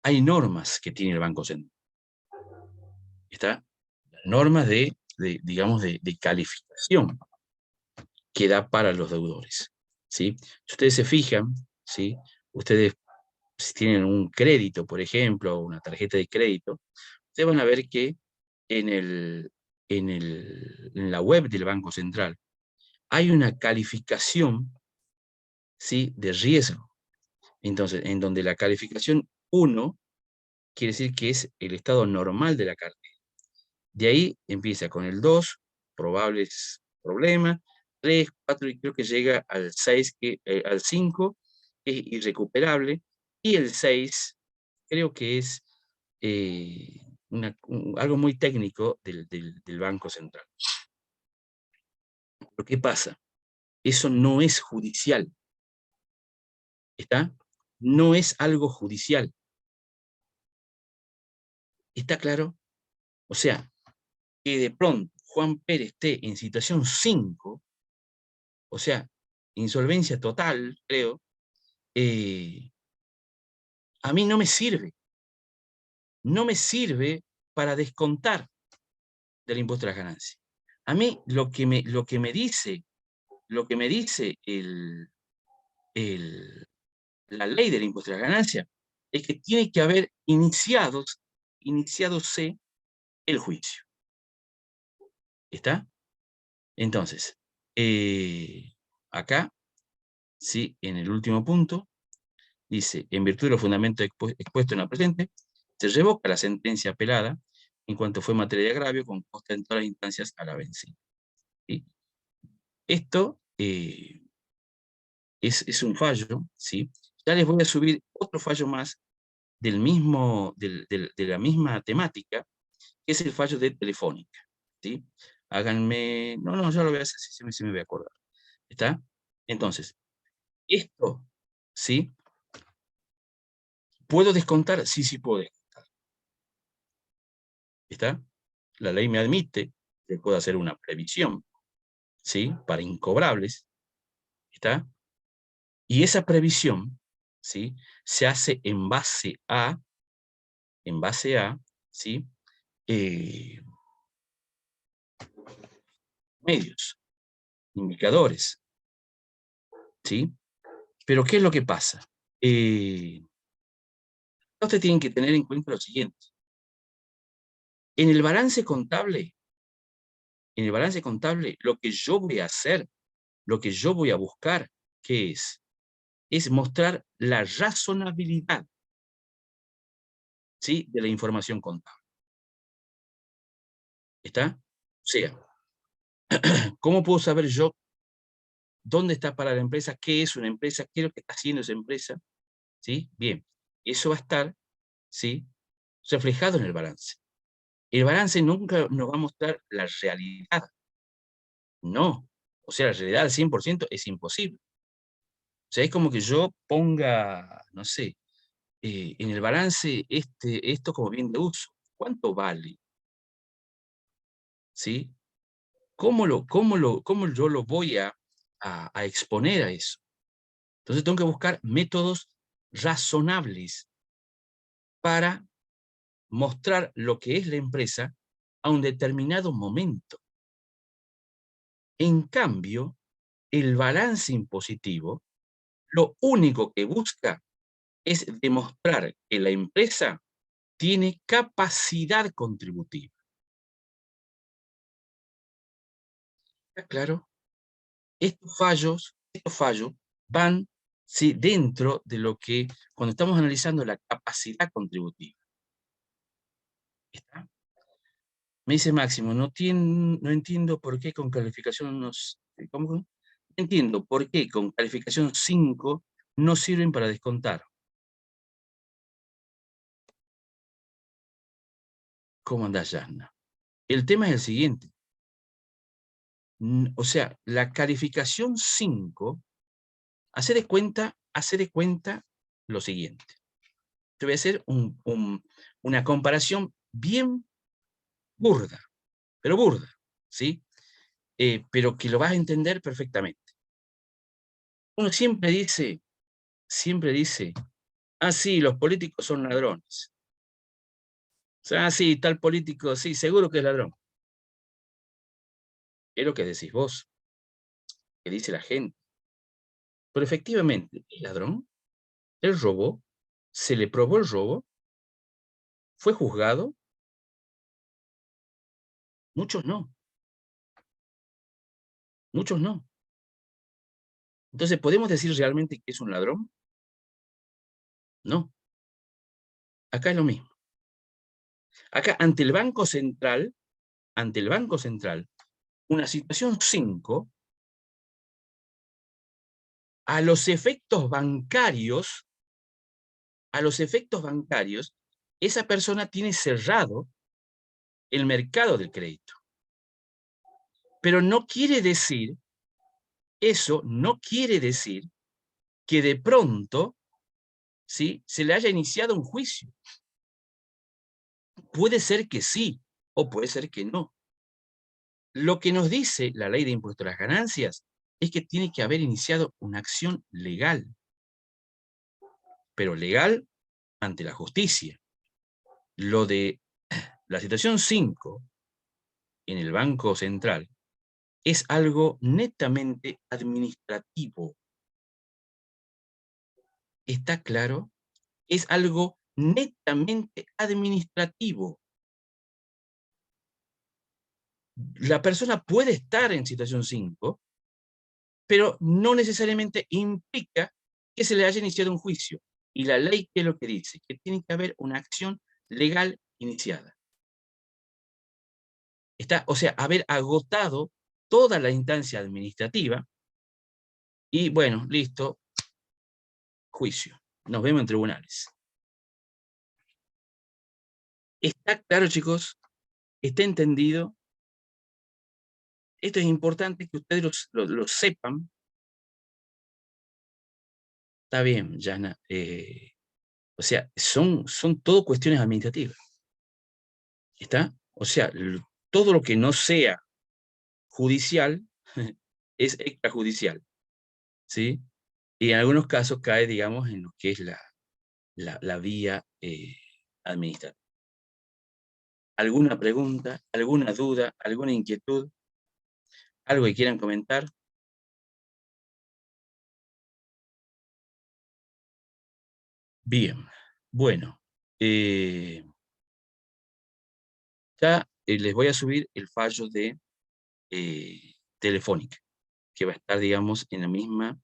hay normas que tiene el Banco Central. Está normas digamos, de calificación que da para los deudores, ¿sí? Si ustedes se fijan, ¿sí?, ustedes, si tienen un crédito, por ejemplo, o una tarjeta de crédito, ustedes van a ver que en, en la web del Banco Central hay una calificación, ¿sí?, de riesgo. Entonces, en donde la calificación 1 quiere decir que es el estado normal de la cartera. De ahí empieza con el 2, probables problemas, 3, 4, y creo que llega al 6, al 5, que es irrecuperable, y el 6 creo que es algo muy técnico del Banco Central. Pero ¿qué pasa? Eso no es judicial, ¿está? No es algo judicial. ¿Está claro? O sea, que de pronto Juan Pérez esté en situación 5, o sea, insolvencia total, creo, a mí no me sirve. No me sirve para descontar del impuesto a las ganancias. A mí lo que me dice la ley del impuesto a las ganancias es que tiene que haber iniciadose el juicio. ¿Está? Entonces, acá, sí, en el último punto, dice, en virtud de los fundamentos expuestos en la presente, se revoca la sentencia apelada en cuanto fue materia de agravio con costa en todas las instancias a la vencida. ¿Sí? Esto es un fallo, ¿sí? Ya les voy a subir otro fallo más de la misma temática, que es el fallo de Telefónica, ¿sí? Háganme... No, ya lo voy a hacer, si me voy a acordar. ¿Está? Entonces, esto, ¿sí? ¿Puedo descontar? Sí, puedo descontar. ¿Está? La ley me admite que puedo hacer una previsión, ¿sí?, para incobrables. ¿Está? Y esa previsión, ¿sí?, se hace en base a, ¿sí?, medios, indicadores, ¿sí? Pero ¿qué es lo que pasa? Ustedes tienen que tener en cuenta lo siguiente. En el balance contable, lo que yo voy a hacer, lo que yo voy a buscar, ¿qué es? Es mostrar la razonabilidad, ¿sí?, de la información contable. ¿Está? O sea, ¿cómo puedo saber yo dónde está para la empresa? ¿Qué es una empresa? ¿Qué es lo que está haciendo esa empresa? ¿Sí? Bien, eso va a estar, ¿sí?, reflejado en el balance. El balance nunca nos va a mostrar la realidad. No. O sea, la realidad al 100% es imposible. O sea, es como que yo ponga, no sé, en el balance esto como bien de uso. ¿Cuánto vale? ¿Sí? ¿Cómo yo lo voy a exponer a eso? Entonces tengo que buscar métodos razonables para mostrar lo que es la empresa a un determinado momento. En cambio, el balance impositivo lo único que busca es demostrar que la empresa tiene capacidad contributiva. ¿Está claro? Estos fallos van, sí, dentro de lo que, cuando estamos analizando la capacidad contributiva. ¿Está? Me dice Máximo, no entiendo por qué con calificación ¿cómo? No entiendo por qué con calificación 5 no sirven para descontar. ¿Cómo andás, Yasna? El tema es el siguiente. O sea, la calificación 5, hace de cuenta lo siguiente. Te voy a hacer una comparación bien burda, pero burda, ¿sí? Pero que lo vas a entender perfectamente. Uno siempre dice, ah, sí, los políticos son ladrones. O sea, ah, sí, tal político, sí, seguro que es ladrón. Es lo que decís vos, que dice la gente. Pero efectivamente, el ladrón, él robó, se le probó el robo, fue juzgado, muchos no, muchos no. Entonces, ¿podemos decir realmente que es un ladrón? No, acá es lo mismo. Acá, ante el Banco Central, una situación 5, a los efectos bancarios, esa persona tiene cerrado el mercado del crédito. Pero no quiere decir, eso no quiere decir que de pronto, ¿sí?, se le haya iniciado un juicio. Puede ser que sí, o puede ser que no. Lo que nos dice la ley de impuesto a las ganancias es que tiene que haber iniciado una acción legal, pero legal ante la justicia. Lo de la situación 5 en el Banco Central es algo netamente administrativo. ¿Está claro? Es algo netamente administrativo. La persona puede estar en situación 5, pero no necesariamente implica que se le haya iniciado un juicio. Y la ley, ¿qué es lo que dice? Que tiene que haber una acción legal iniciada. O sea, haber agotado toda la instancia administrativa y, bueno, listo, juicio. Nos vemos en tribunales. ¿Está claro, chicos? ¿Está entendido? Esto es importante que ustedes lo sepan. Está bien, Yana. O sea, son todo cuestiones administrativas. ¿Está? O sea, todo lo que no sea judicial es extrajudicial, ¿sí? Y en algunos casos cae, digamos, en lo que es la vía administrativa. ¿Alguna pregunta, alguna duda, alguna inquietud? ¿Algo que quieran comentar? Bien, bueno, ya les voy a subir el fallo de Telefónica, que va a estar, digamos, en la misma,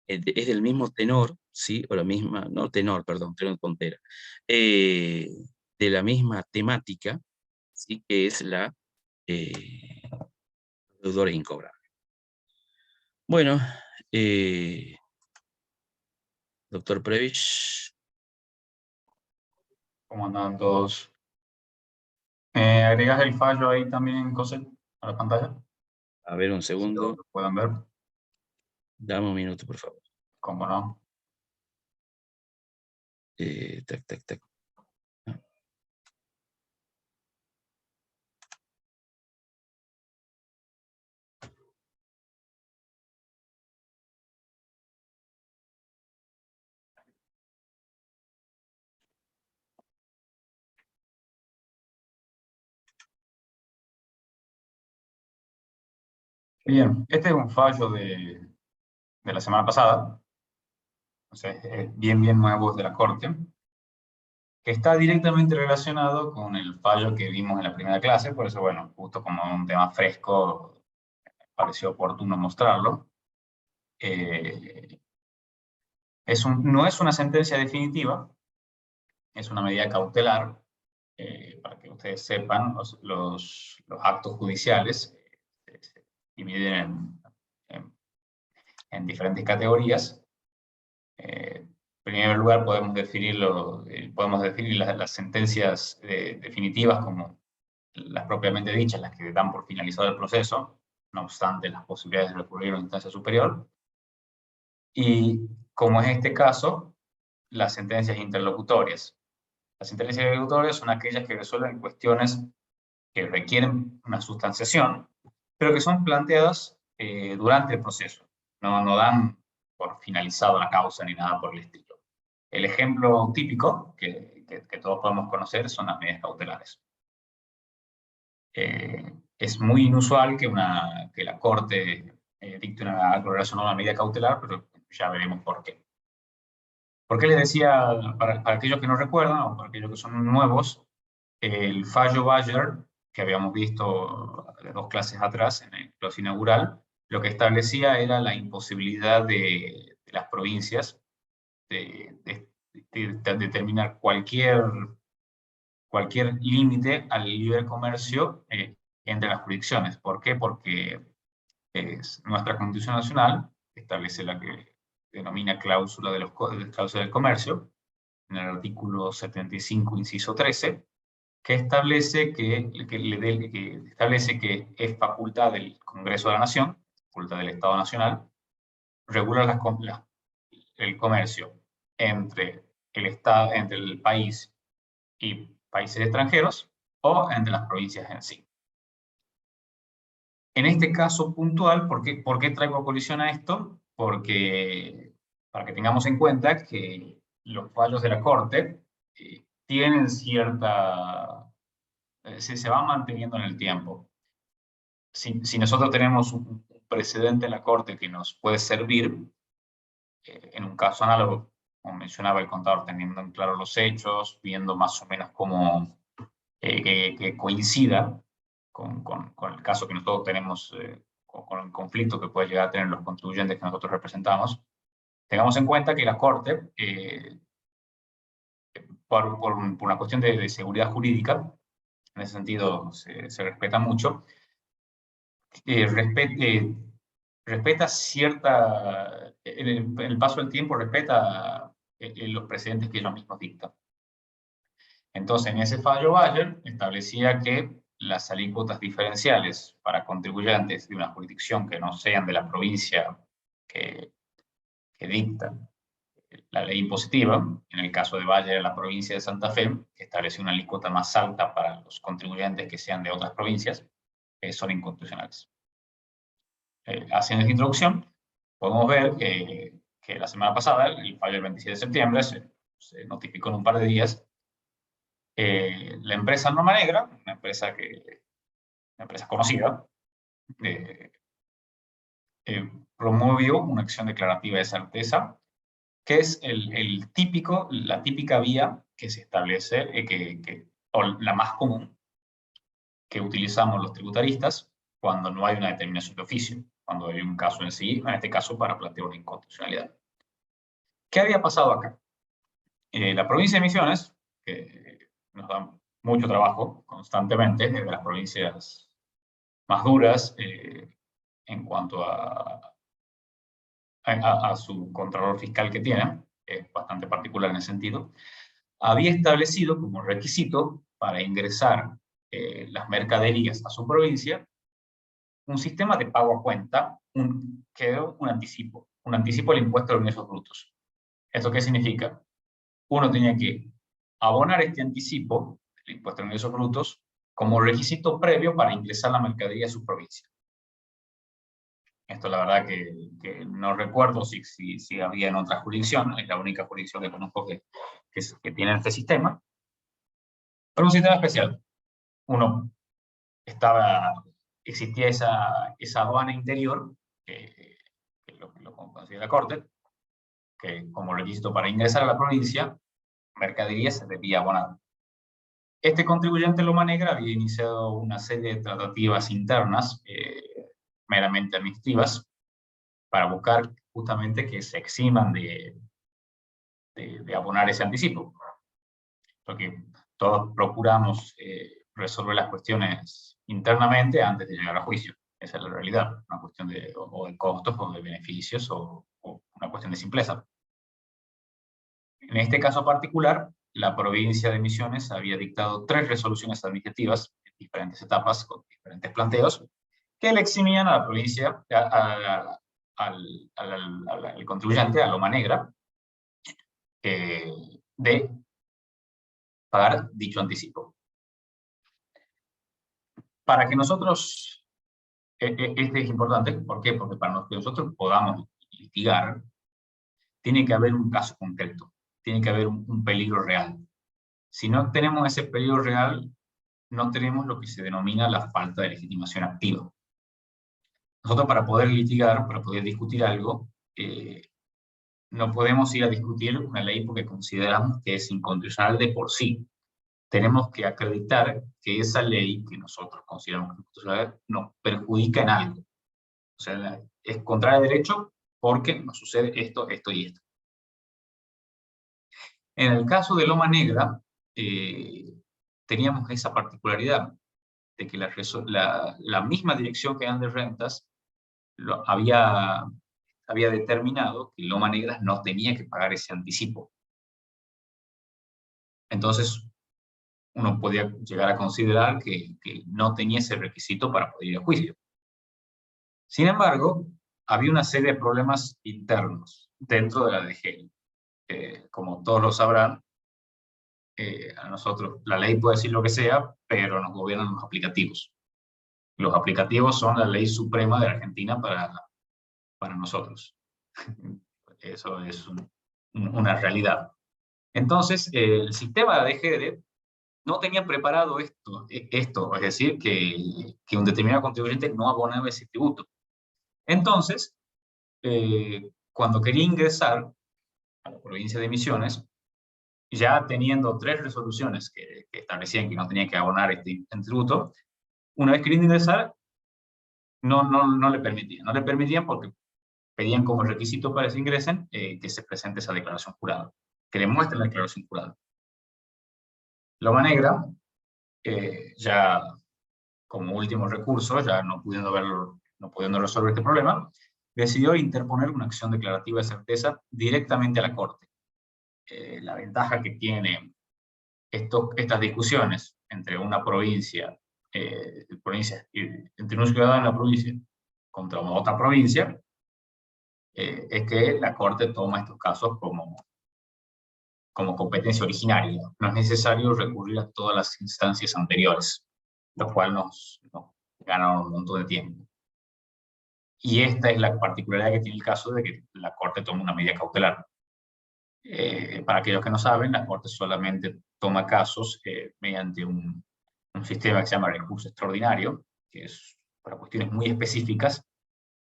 es del mismo tenor, ¿sí? O la misma, no tenor, perdón, tenor tontera, eh, de la misma temática, ¿sí? Que es la deudores incobrables. Bueno, doctor Previch. ¿Cómo andan todos? ¿Agregas el fallo ahí también, José, a la pantalla? A ver, un Si todos segundo. lo puedan ver. Dame un minuto, por favor. ¿Cómo no? Tac, tac, tac. Bien, este es un fallo de la semana pasada. Entonces, bien nuevo de la Corte, que está directamente relacionado con el fallo que vimos en la primera clase, por eso, bueno, justo como un tema fresco, me pareció oportuno mostrarlo. No es una sentencia definitiva, es una medida cautelar, para que ustedes sepan, los actos judiciales se dividen en diferentes categorías. En primer lugar, podemos definir las sentencias definitivas como las propiamente dichas, las que dan por finalizado el proceso, no obstante las posibilidades de recurrir a una instancia superior. Y, como es este caso, las sentencias interlocutorias. Las sentencias interlocutorias son aquellas que resuelven cuestiones que requieren una sustanciación, pero que son planteadas durante el proceso. No dan por finalizado la causa ni nada por el estilo. El ejemplo típico que todos podemos conocer son las medidas cautelares. Es muy inusual que la Corte dicte algo relacionado a una medida cautelar, pero ya veremos por qué. ¿Por qué les decía, para aquellos que no recuerdan o para aquellos que son nuevos, el fallo Bayer, que habíamos visto 2 clases atrás en el clase inaugural, lo que establecía era la imposibilidad de las provincias de determinar cualquier límite al libre comercio entre las jurisdicciones. ¿Por qué? Porque nuestra Constitución Nacional establece la que denomina cláusula cláusula del comercio, en el artículo 75, inciso 13, que establece que es facultad del Congreso de la Nación, facultad del Estado Nacional, regular el comercio entre entre el país y países extranjeros, o entre las provincias en sí. En este caso puntual, ¿por qué traigo a colisión a esto? Porque, para que tengamos en cuenta que los fallos de la Corte tienen se van manteniendo en el tiempo. Si nosotros tenemos un precedente en la Corte que nos puede servir, en un caso análogo, como mencionaba el contador, teniendo en claro los hechos, viendo más o menos cómo que coincida con el caso que nosotros tenemos, con el conflicto que puede llegar a tener los contribuyentes que nosotros representamos, tengamos en cuenta que la Corte, por una cuestión de seguridad jurídica, en ese sentido se respeta mucho, respeta el paso del tiempo respeta los precedentes que ellos mismos dictan. Entonces, en ese fallo Bayer establecía que las alícuotas diferenciales para contribuyentes de una jurisdicción que no sean de la provincia que dicta la ley impositiva, en el caso de Bayer, la provincia de Santa Fe, que establece una alícuota más alta para los contribuyentes que sean de otras provincias, son inconstitucionales. Haciendo esta introducción, podemos ver que la semana pasada, el fallo del 27 de septiembre, se notificó en un par de días. La empresa Norma Negra, una empresa conocida, promovió una acción declarativa de certeza, que es la típica vía que se establece, o la más común que utilizamos los tributaristas cuando no hay una determinación de oficio, cuando hay un caso en sí, en este caso para plantear una inconstitucionalidad. ¿Qué había pasado acá? La provincia de Misiones, que nos da mucho trabajo constantemente, es de las provincias más duras en cuanto a su contralor fiscal que tiene, es bastante particular en ese sentido, había establecido como requisito para ingresar las mercaderías a su provincia un sistema de pago a cuenta, que era un anticipo al impuesto de los ingresos brutos. ¿Esto qué significa? Uno tenía que abonar este anticipo, el impuesto de los ingresos brutos, como requisito previo para ingresar la mercadería a su provincia. Esto la verdad que no recuerdo si había en otra jurisdicción, es la única jurisdicción que conozco que tiene este sistema. Pero un sistema especial. Existía esa aduana interior, que lo considera la Corte, que como requisito para ingresar a la provincia, mercadería se debía abonar. Este contribuyente Loma Negra había iniciado una serie de tratativas internas, meramente administrativas, para buscar justamente que se eximan de abonar ese anticipo. Porque todos procuramos resolver las cuestiones internamente antes de llegar a juicio. Esa es la realidad, una cuestión de, o de costos, o de beneficios, o una cuestión de simpleza. En este caso particular, la provincia de Misiones había dictado 3 resoluciones administrativas en diferentes etapas, con diferentes planteos, que le eximían a la provincia, al contribuyente, a Loma Negra, de pagar dicho anticipo. Para que nosotros, este es importante, ¿por qué? Porque para que nosotros podamos litigar, tiene que haber un caso concreto, tiene que haber un peligro real. Si no tenemos ese peligro real, no tenemos lo que se denomina la falta de legitimación activa. Nosotros para poder litigar, para poder discutir algo, no podemos ir a discutir una ley porque consideramos que es inconstitucional de por sí. Tenemos que acreditar que esa ley que nosotros consideramos constitucional nos perjudica en algo. O sea, es contraria al derecho porque nos sucede esto, esto y esto. En el caso de Loma Negra, teníamos esa particularidad de que la misma Dirección General de Rentas había determinado que Loma Negra no tenía que pagar ese anticipo. Entonces, uno podía llegar a considerar que no tenía ese requisito para poder ir a juicio. Sin embargo, había una serie de problemas internos dentro de la DGI. Como todos lo sabrán, a nosotros la ley puede decir lo que sea, pero nos gobiernan los aplicativos. Los aplicativos son la ley suprema de Argentina para nosotros. Eso es una realidad. Entonces, el sistema de DGD no tenía preparado esto, es decir, que un determinado contribuyente no abonaba ese tributo. Entonces, cuando quería ingresar a la provincia de Misiones, ya teniendo 3 resoluciones que establecían que no tenía que abonar este tributo, una vez queriendo ingresar, no le permitían. No le permitían porque pedían como requisito para que se ingresen que se presente esa declaración jurada, que le muestren la declaración jurada. Loma Negra, ya como último recurso, ya no pudiendo resolver este problema, decidió interponer una acción declarativa de certeza directamente a la Corte. La ventaja que tiene estas discusiones entre una provincia, entre un ciudadano en la provincia contra otra provincia, es que la Corte toma estos casos como competencia originaria. No es necesario recurrir a todas las instancias anteriores, lo cual nos gana un montón de tiempo. Y esta es la particularidad que tiene el caso de que la Corte toma una medida cautelar. Para aquellos que no saben, la Corte solamente toma casos mediante un sistema que se llama recurso extraordinario, que es para cuestiones muy específicas.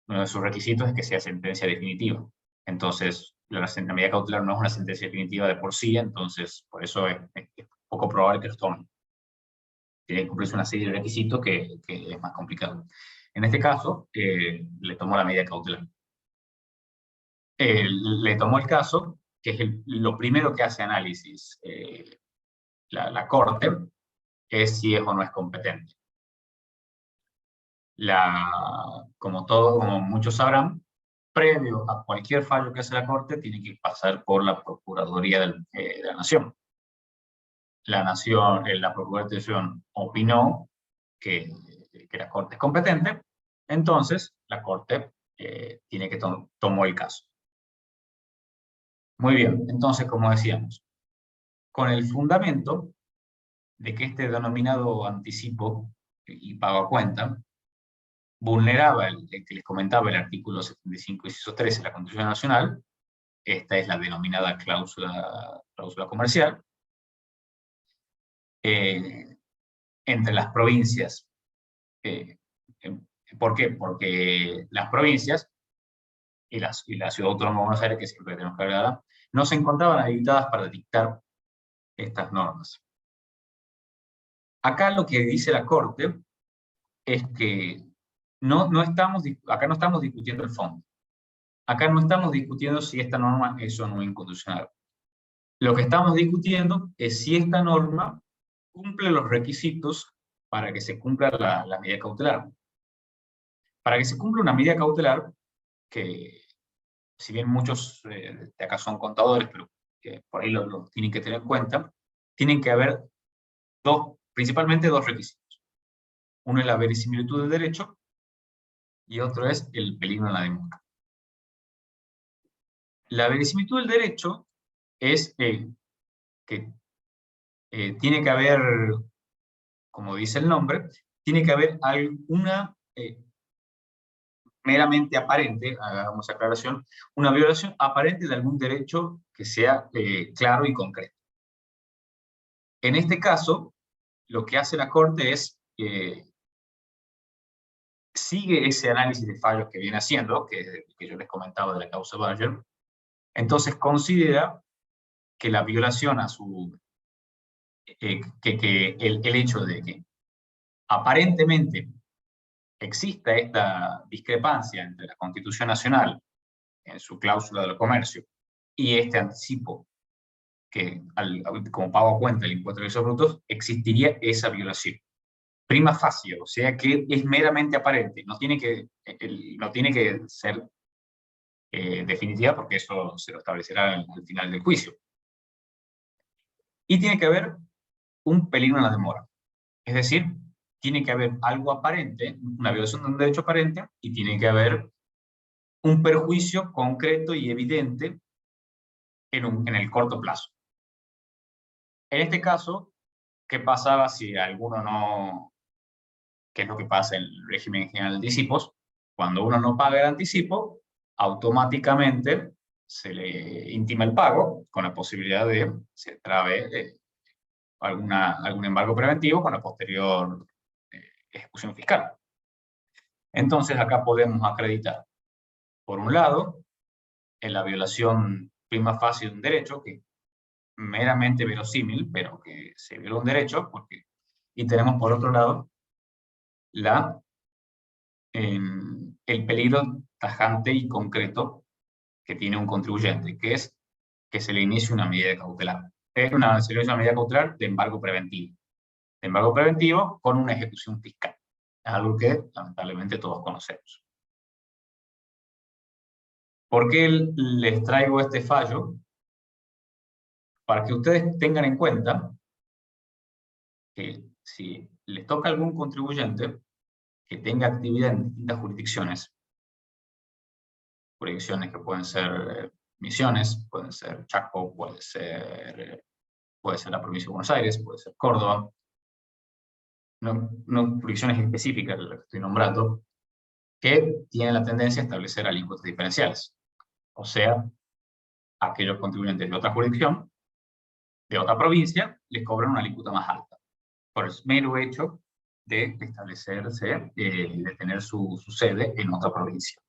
Uno de sus requisitos es que sea sentencia definitiva. Entonces, la medida cautelar no es una sentencia definitiva de por sí, entonces por eso es poco probable que los tomen. Tiene que cumplirse una serie de requisitos que es más complicado. En este caso, le tomó la medida cautelar. Le tomó el caso, que es lo primero que hace análisis la Corte, es si es o no es competente. Como muchos sabrán, previo a cualquier fallo que hace la Corte, tiene que pasar por la Procuraduría de la Nación. La Procuraduría opinó que la Corte es competente, entonces la Corte tiene que tomar el caso. Muy bien, entonces, como decíamos, con el fundamento de que este denominado anticipo y pago a cuenta vulneraba el que les comentaba, el artículo 75, inciso 13 de la Constitución Nacional. Esta es la denominada cláusula comercial. Entre las provincias. ¿Por qué? Porque las provincias y la Ciudad Autónoma de Buenos Aires, que siempre tenemos que agregar, no se encontraban habilitadas para dictar estas normas. Acá lo que dice la Corte es que acá no estamos discutiendo el fondo. Acá no estamos discutiendo si esta norma es o no inconstitucional. Lo que estamos discutiendo es si esta norma cumple los requisitos para que se cumpla la medida cautelar. Para que se cumpla una medida cautelar, que si bien muchos de acá son contadores, pero que por ahí lo tienen que tener en cuenta, tienen que haber principalmente dos requisitos. Uno es la verisimilitud del derecho y otro es el peligro en la demora. La verisimilitud del derecho es que tiene que haber, como dice el nombre, tiene que haber alguna meramente aparente, hagamos aclaración, una violación aparente de algún derecho que sea claro y concreto. En este caso, lo que hace la Corte es sigue ese análisis de fallos que viene haciendo, que yo les comentaba de la causa Bayer, entonces considera que la violación a su... que el hecho de que aparentemente exista esta discrepancia entre la Constitución Nacional en su cláusula del comercio y este anticipo que como pago a cuenta del impuesto de ingresos brutos, existiría esa violación. Prima facie, o sea que es meramente aparente, no tiene que ser definitiva porque eso se lo establecerá al final del juicio. Y tiene que haber un peligro en la demora. Es decir, tiene que haber algo aparente, una violación de un derecho aparente, y tiene que haber un perjuicio concreto y evidente en el corto plazo. En este caso, ¿qué pasaba si alguno no... ¿Qué es lo que pasa en el régimen general de anticipos? Cuando uno no paga el anticipo, automáticamente se le intima el pago con la posibilidad de se trabe algún embargo preventivo con la posterior ejecución fiscal. Entonces acá podemos acreditar, por un lado, en la violación prima facie de un derecho, que meramente verosímil, pero que se viola un derecho, y tenemos por otro lado el peligro tajante y concreto que tiene un contribuyente, que es que se le inicie una medida cautelar. Se le inicia una medida cautelar de embargo preventivo. De embargo preventivo con una ejecución fiscal. Es algo que lamentablemente todos conocemos. ¿Por qué les traigo este fallo? Para que ustedes tengan en cuenta que si les toca a algún contribuyente que tenga actividad en distintas jurisdicciones que pueden ser Misiones, pueden ser Chaco, puede ser la provincia de Buenos Aires, puede ser Córdoba, no jurisdicciones específicas las que estoy nombrando, que tienen la tendencia a establecer alícuotas diferenciales. O sea, aquellos contribuyentes de otra jurisdicción, de otra provincia, les cobran una alícuota más alta, por el mero hecho de establecerse, de tener su sede en otra provincia.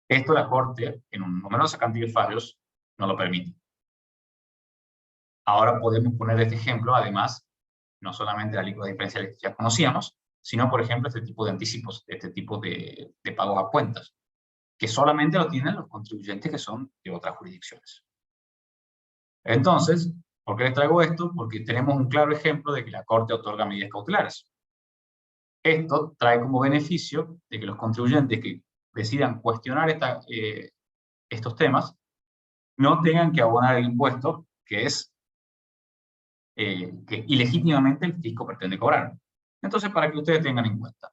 Esto la Corte, en una numerosa cantidad de fallos, no lo permite. Ahora podemos poner este ejemplo, además, no solamente de alícuotas diferenciales que ya conocíamos, sino, por ejemplo, este tipo de anticipos, este tipo de pagos a cuentas, que solamente lo tienen los contribuyentes que son de otras jurisdicciones. Entonces, ¿por qué les traigo esto? Porque tenemos un claro ejemplo de que la Corte otorga medidas cautelares. Esto trae como beneficio de que los contribuyentes que decidan cuestionar estos temas no tengan que abonar el impuesto que ilegítimamente el fisco pretende cobrar. Entonces, para que ustedes tengan en cuenta,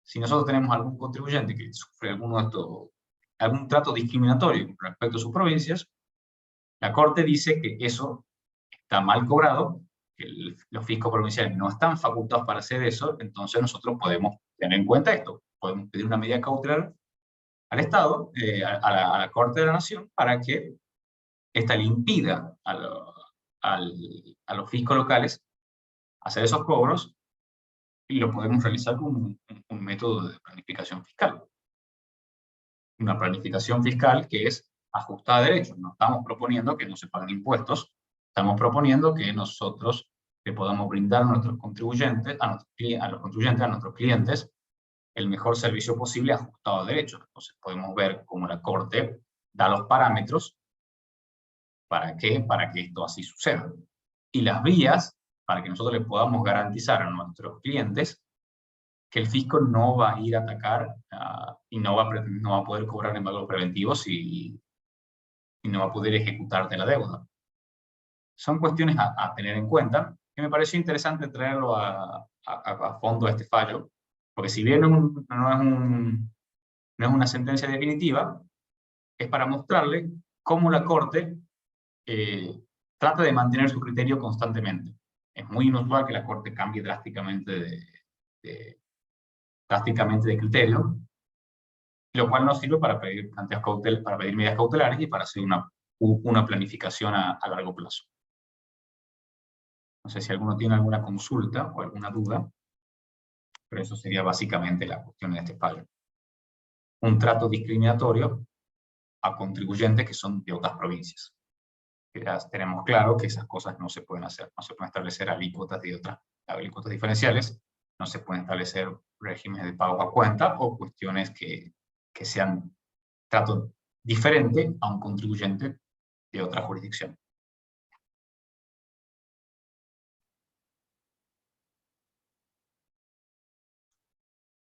si nosotros tenemos algún contribuyente que sufre algún trato discriminatorio con respecto a sus provincias, la Corte dice que eso está mal cobrado, que los fiscos provinciales no están facultados para hacer eso, entonces nosotros podemos tener en cuenta esto. Podemos pedir una medida cautelar al Estado, a la Corte de la Nación, para que ésta le impida a los fiscos locales hacer esos cobros, y lo podemos realizar con un método de planificación fiscal. una planificación fiscal que es ajustada a derechos. No estamos proponiendo que no se paguen impuestos, estamos proponiendo que nosotros le podamos brindar a nuestros contribuyentes, a los contribuyentes, a nuestros clientes, el mejor servicio posible ajustado a derechos. Entonces podemos ver cómo la Corte da los parámetros para que esto así suceda. Y las vías para que nosotros le podamos garantizar a nuestros clientes que el fisco no va a ir a atacar y no va a poder cobrar embargos preventivos y no va a poder ejecutarte la deuda. Son cuestiones a tener en cuenta, que me pareció interesante traerlo a fondo a este fallo, porque si bien no es una sentencia definitiva, es para mostrarle cómo la Corte trata de mantener su criterio constantemente. Es muy inusual que la Corte cambie drásticamente de criterio, lo cual nos sirve para pedir, para pedir medidas cautelares y para hacer una planificación a largo plazo. No sé si alguno tiene alguna consulta o alguna duda, pero eso sería básicamente la cuestión de este fallo. Un trato discriminatorio a contribuyentes que son de otras provincias. Ya tenemos claro que esas cosas no se pueden hacer, no se pueden establecer alícuotas diferenciales, no se pueden establecer regímenes de pago a cuenta o cuestiones que sean trato diferente a un contribuyente de otra jurisdicción.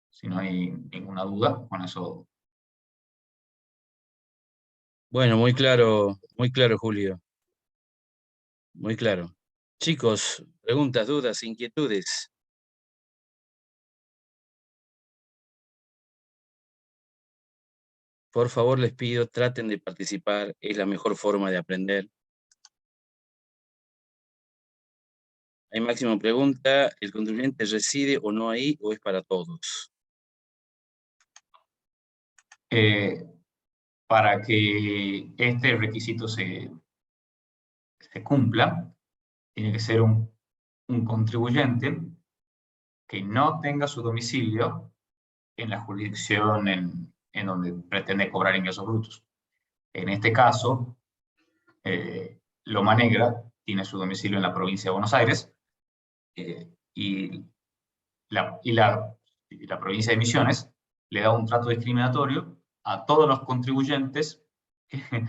Si no hay ninguna duda, con eso. Bueno, muy claro, Julio. Muy claro. Chicos, preguntas, dudas, inquietudes. Por favor, les pido, traten de participar, es la mejor forma de aprender. Hay máxima pregunta, ¿el contribuyente reside o no ahí o es para todos? Para que este requisito se cumpla, tiene que ser un contribuyente que no tenga su domicilio en la jurisdicción en donde pretende cobrar ingresos brutos. En este caso, Loma Negra tiene su domicilio en la provincia de Buenos Aires y la provincia de Misiones le da un trato discriminatorio a todos los contribuyentes que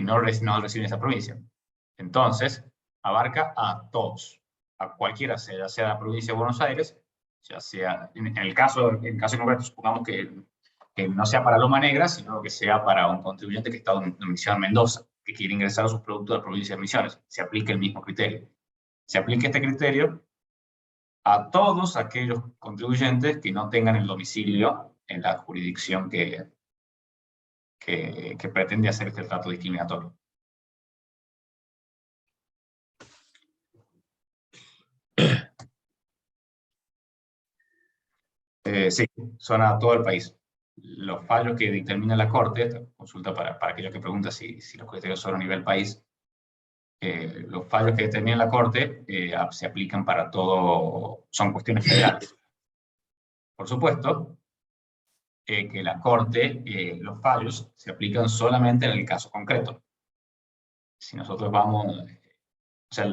no residen en esa provincia. Entonces, abarca a todos, a cualquiera, ya sea la provincia de Buenos Aires, ya sea, en el caso concreto, supongamos que no sea para Loma Negra, sino que sea para un contribuyente que está domiciliado en Mendoza, que quiere ingresar a sus productos a la provincia de Misiones. Se aplica el mismo criterio. Se aplica este criterio a todos aquellos contribuyentes que no tengan el domicilio en la jurisdicción que pretende hacer este trato discriminatorio. Sí, son a todo el país. Los fallos que dictamina la Corte, consulta para aquellos que preguntan si los criterios son a nivel país, los fallos que determina la Corte se aplican para todo, son cuestiones federales. Por supuesto, que la Corte, los fallos se aplican solamente en el caso concreto. Si nosotros vamos, o sea,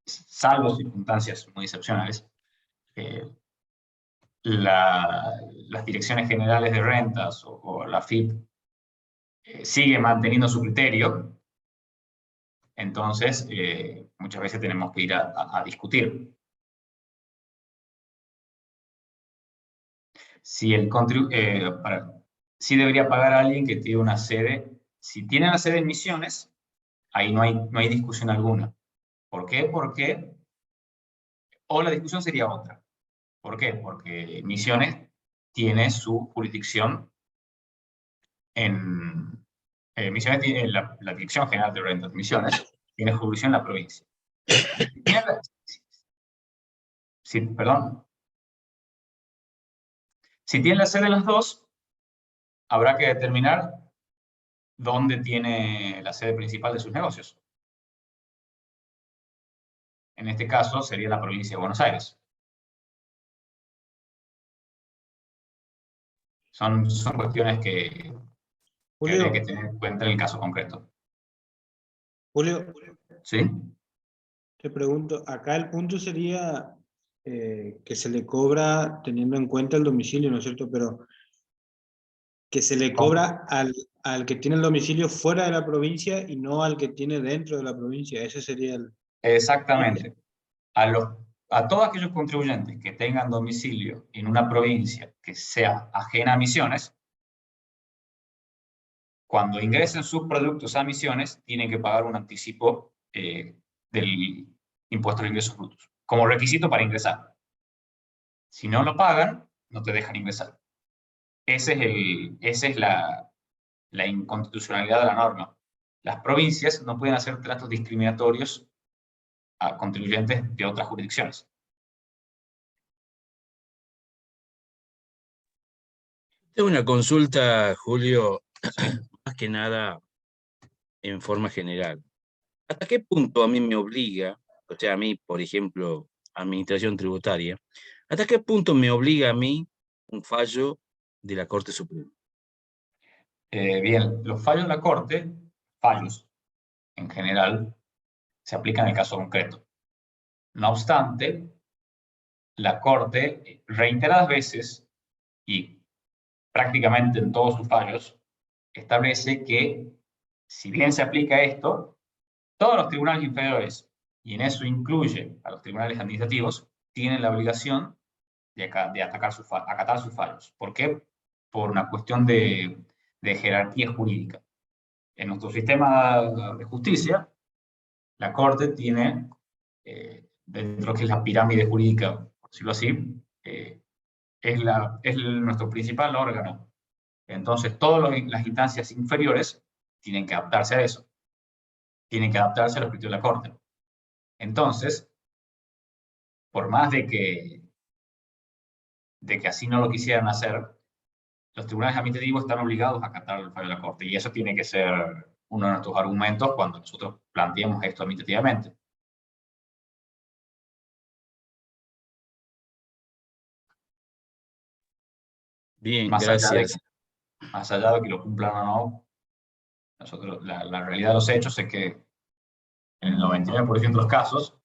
salvo circunstancias muy excepcionales, las direcciones generales de rentas o la FIP sigue manteniendo su criterio, entonces muchas veces tenemos que ir a discutir. Si si debería pagar a alguien que tiene una sede, si tiene la sede en Misiones, ahí no hay discusión alguna. ¿Por qué? O la discusión sería otra. ¿Por qué? Porque Misiones tiene su jurisdicción Misiones tiene la Dirección General de Rentas Misiones, tiene jurisdicción en la provincia. Perdón. Si tiene la sede en las dos, habrá que determinar dónde tiene la sede principal de sus negocios. En este caso sería la provincia de Buenos Aires. Son cuestiones que habría que Julio, tener en cuenta en el caso concreto. Julio, ¿Sí? te pregunto, acá el punto sería que se le cobra teniendo en cuenta el domicilio, ¿no es cierto? Pero que se le cobra al que tiene el domicilio fuera de la provincia y no al que tiene dentro de la provincia. Ese sería el... Exactamente. A todos aquellos contribuyentes que tengan domicilio en una provincia que sea ajena a Misiones, cuando ingresen sus productos a Misiones, tienen que pagar un anticipo del impuesto de ingresos brutos, como requisito para ingresar. Si no lo pagan, no te dejan ingresar. Esa es la inconstitucionalidad de la norma. Las provincias no pueden hacer tratos discriminatorios a contribuyentes de otras jurisdicciones. Tengo una consulta, Julio, ¿Sí? más que nada en forma general. ¿Hasta qué punto a mí me obliga, o sea, a mí, por ejemplo, administración tributaria, hasta qué punto me obliga a mí un fallo de la Corte Suprema? Bien, los fallos de la Corte, fallos en general, se aplican en el caso concreto. No obstante, la Corte reiteradas veces y prácticamente en todos sus fallos establece que si bien se aplica esto, todos los tribunales inferiores, y en eso incluye a los tribunales administrativos, tienen la obligación de acatar sus fallos. ¿Por qué? Por una cuestión de jerarquía jurídica. En nuestro sistema de justicia, la Corte tiene, dentro de lo que es la pirámide jurídica, por decirlo así, es nuestro principal órgano. Entonces, todas las instancias inferiores tienen que adaptarse a eso. Tienen que adaptarse a los criterios de la Corte. Entonces, por más de que así no lo quisieran hacer, los tribunales administrativos están obligados a acatar el fallo de la Corte. Y eso tiene que ser uno de nuestros argumentos cuando nosotros planteemos esto administrativamente. Bien, Más allá de gracias. que lo cumplan o no, nosotros, la realidad de los hechos es que en el 99% de los casos,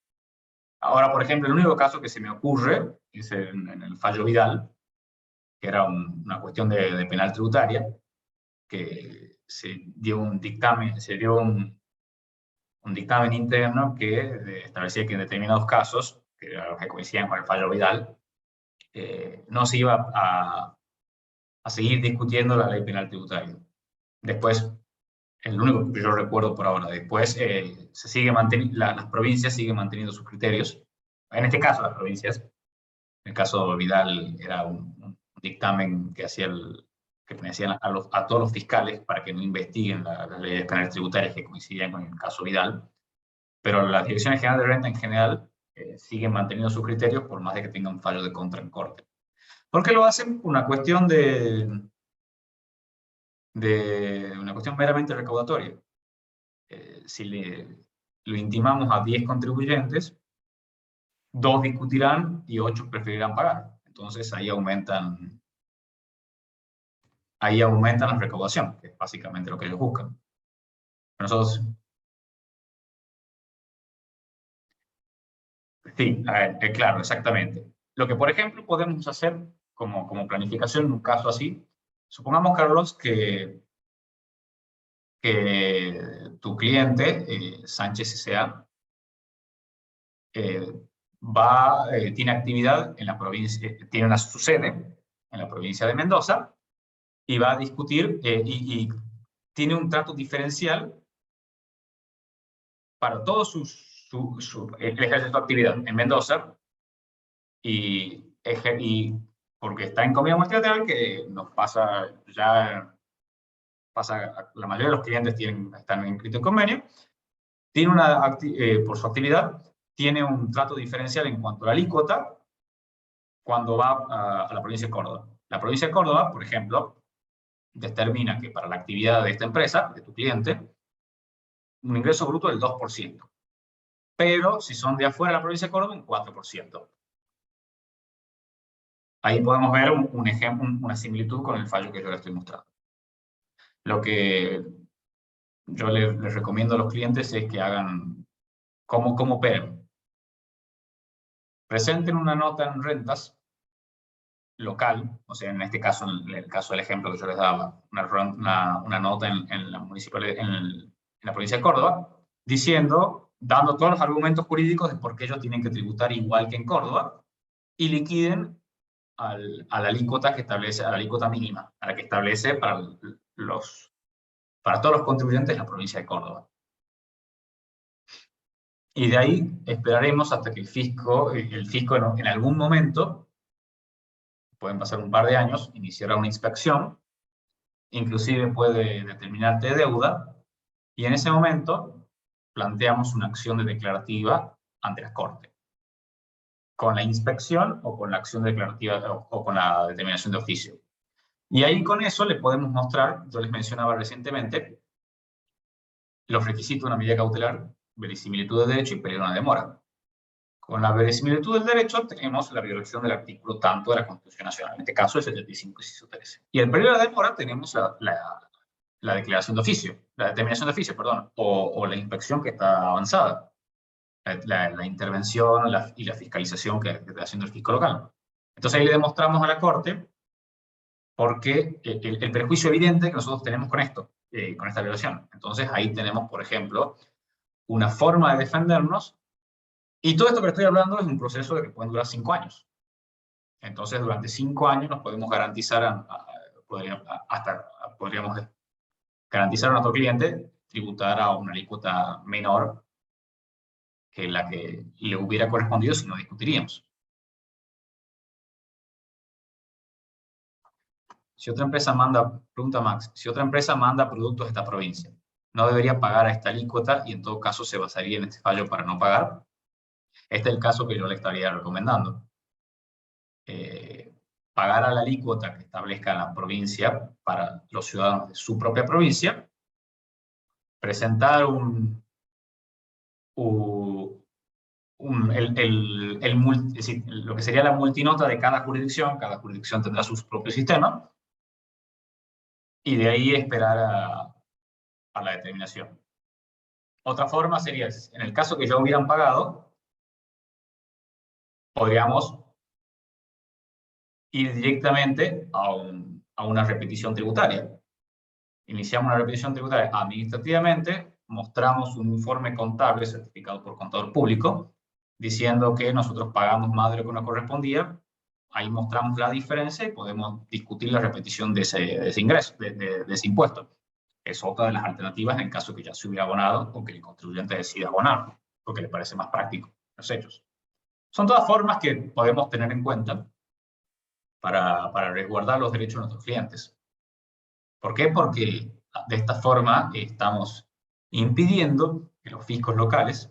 ahora, por ejemplo, el único caso que se me ocurre es en el fallo Vidal, que era una cuestión de penal tributaria, que se dio un dictamen interno que establecía que en determinados casos, que coincidían con el fallo Vidal, no se iba a seguir discutiendo la ley penal tributaria. Después, el único que yo recuerdo por ahora, después se sigue las provincias siguen manteniendo sus criterios. En este caso, las provincias. En el caso de Vidal era un dictamen que hacían a todos los fiscales para que no investiguen las leyes penales tributarias que coincidían con el caso Vidal. Pero las direcciones generales de renta en general siguen manteniendo sus criterios por más de que tengan fallo de contra en corte. ¿Por qué lo hacen? Una cuestión una cuestión meramente recaudatoria. Si lo intimamos a 10 contribuyentes, 2 discutirán y 8 preferirán pagar. Entonces ahí aumentan la recaudación, que es básicamente lo que ellos buscan. Nosotros, sí, a ver, claro, exactamente. Lo que, por ejemplo, podemos hacer como planificación en un caso así, supongamos, Carlos, que tu cliente, Sánchez S.A., tiene actividad en la provincia, tiene su sede en la provincia de Mendoza, y va a discutir y tiene un trato diferencial para todo él ejerce su actividad en Mendoza y porque está en comida multilateral, que nos pasa la mayoría de los clientes están inscritos en convenio, tiene por su actividad, tiene un trato diferencial en cuanto a la alícuota cuando va a la provincia de Córdoba. La provincia de Córdoba, por ejemplo, determina que para la actividad de esta empresa, de tu cliente, un ingreso bruto del 2%. Pero si son de afuera de la provincia de Córdoba, un 4%. Ahí podemos ver un ejemplo, una similitud con el fallo que yo les estoy mostrando. Lo que yo les recomiendo a los clientes es que hagan cómo operen. Presenten una nota en rentas local, o sea, en este caso, en el caso del ejemplo que yo les daba, una nota en la en la provincia de Córdoba, dando todos los argumentos jurídicos de por qué ellos tienen que tributar igual que en Córdoba, y liquiden a la alícuota que establece, a la alícuota mínima, a la que establece para todos los contribuyentes de la provincia de Córdoba. Y de ahí esperaremos hasta que el fisco en algún momento, pueden pasar un par de años, iniciará una inspección, inclusive puede determinarte deuda, y en ese momento planteamos una acción declarativa ante la Corte, con la inspección o con la acción declarativa o con la determinación de oficio. Y ahí con eso le podemos mostrar, yo les mencionaba recientemente, los requisitos de una medida cautelar, verisimilitud del derecho y peligro de una demora. Con la verisimilitud del derecho tenemos la violación del artículo tanto de la Constitución Nacional, en este caso el 75 inciso 13. Y el peligro de la demora tenemos la declaración de oficio, la determinación de oficio, perdón, o la inspección que está avanzada, la intervención y la fiscalización que está haciendo el fisco local. Entonces ahí le demostramos a la Corte porque el perjuicio evidente que nosotros tenemos con esto, con esta violación. Entonces ahí tenemos, por ejemplo, una forma de defendernos, y todo esto que estoy hablando es un proceso de que pueden durar 5 años. Entonces durante 5 años nos podemos garantizar, podríamos garantizar a nuestro cliente tributar a una alícuota menor que la que le hubiera correspondido si no discutiríamos. Si otra empresa pregunta Max, si otra empresa manda productos a esta provincia, ¿no debería pagar a esta alícuota y en todo caso se basaría en este fallo para no pagar? Este es el caso que yo le estaría recomendando. Pagar a la alícuota que establezca la provincia para los ciudadanos de su propia provincia, presentar es decir, lo que sería la multinota de cada jurisdicción tendrá su propio sistema, y de ahí esperar a la determinación. Otra forma sería, en el caso que ya hubieran pagado, podríamos ir directamente a una repetición tributaria. Iniciamos una repetición tributaria administrativamente, mostramos un informe contable certificado por contador público, diciendo que nosotros pagamos más de lo que nos correspondía. Ahí mostramos la diferencia y podemos discutir la repetición de ese ingreso, de ese impuesto. Es otra de las alternativas en el caso que ya se hubiera abonado o que el contribuyente decida abonar, porque le parece más práctico los hechos. Son todas formas que podemos tener en cuenta para resguardar los derechos de nuestros clientes. ¿Por qué? Porque de esta forma estamos impidiendo que los fiscos locales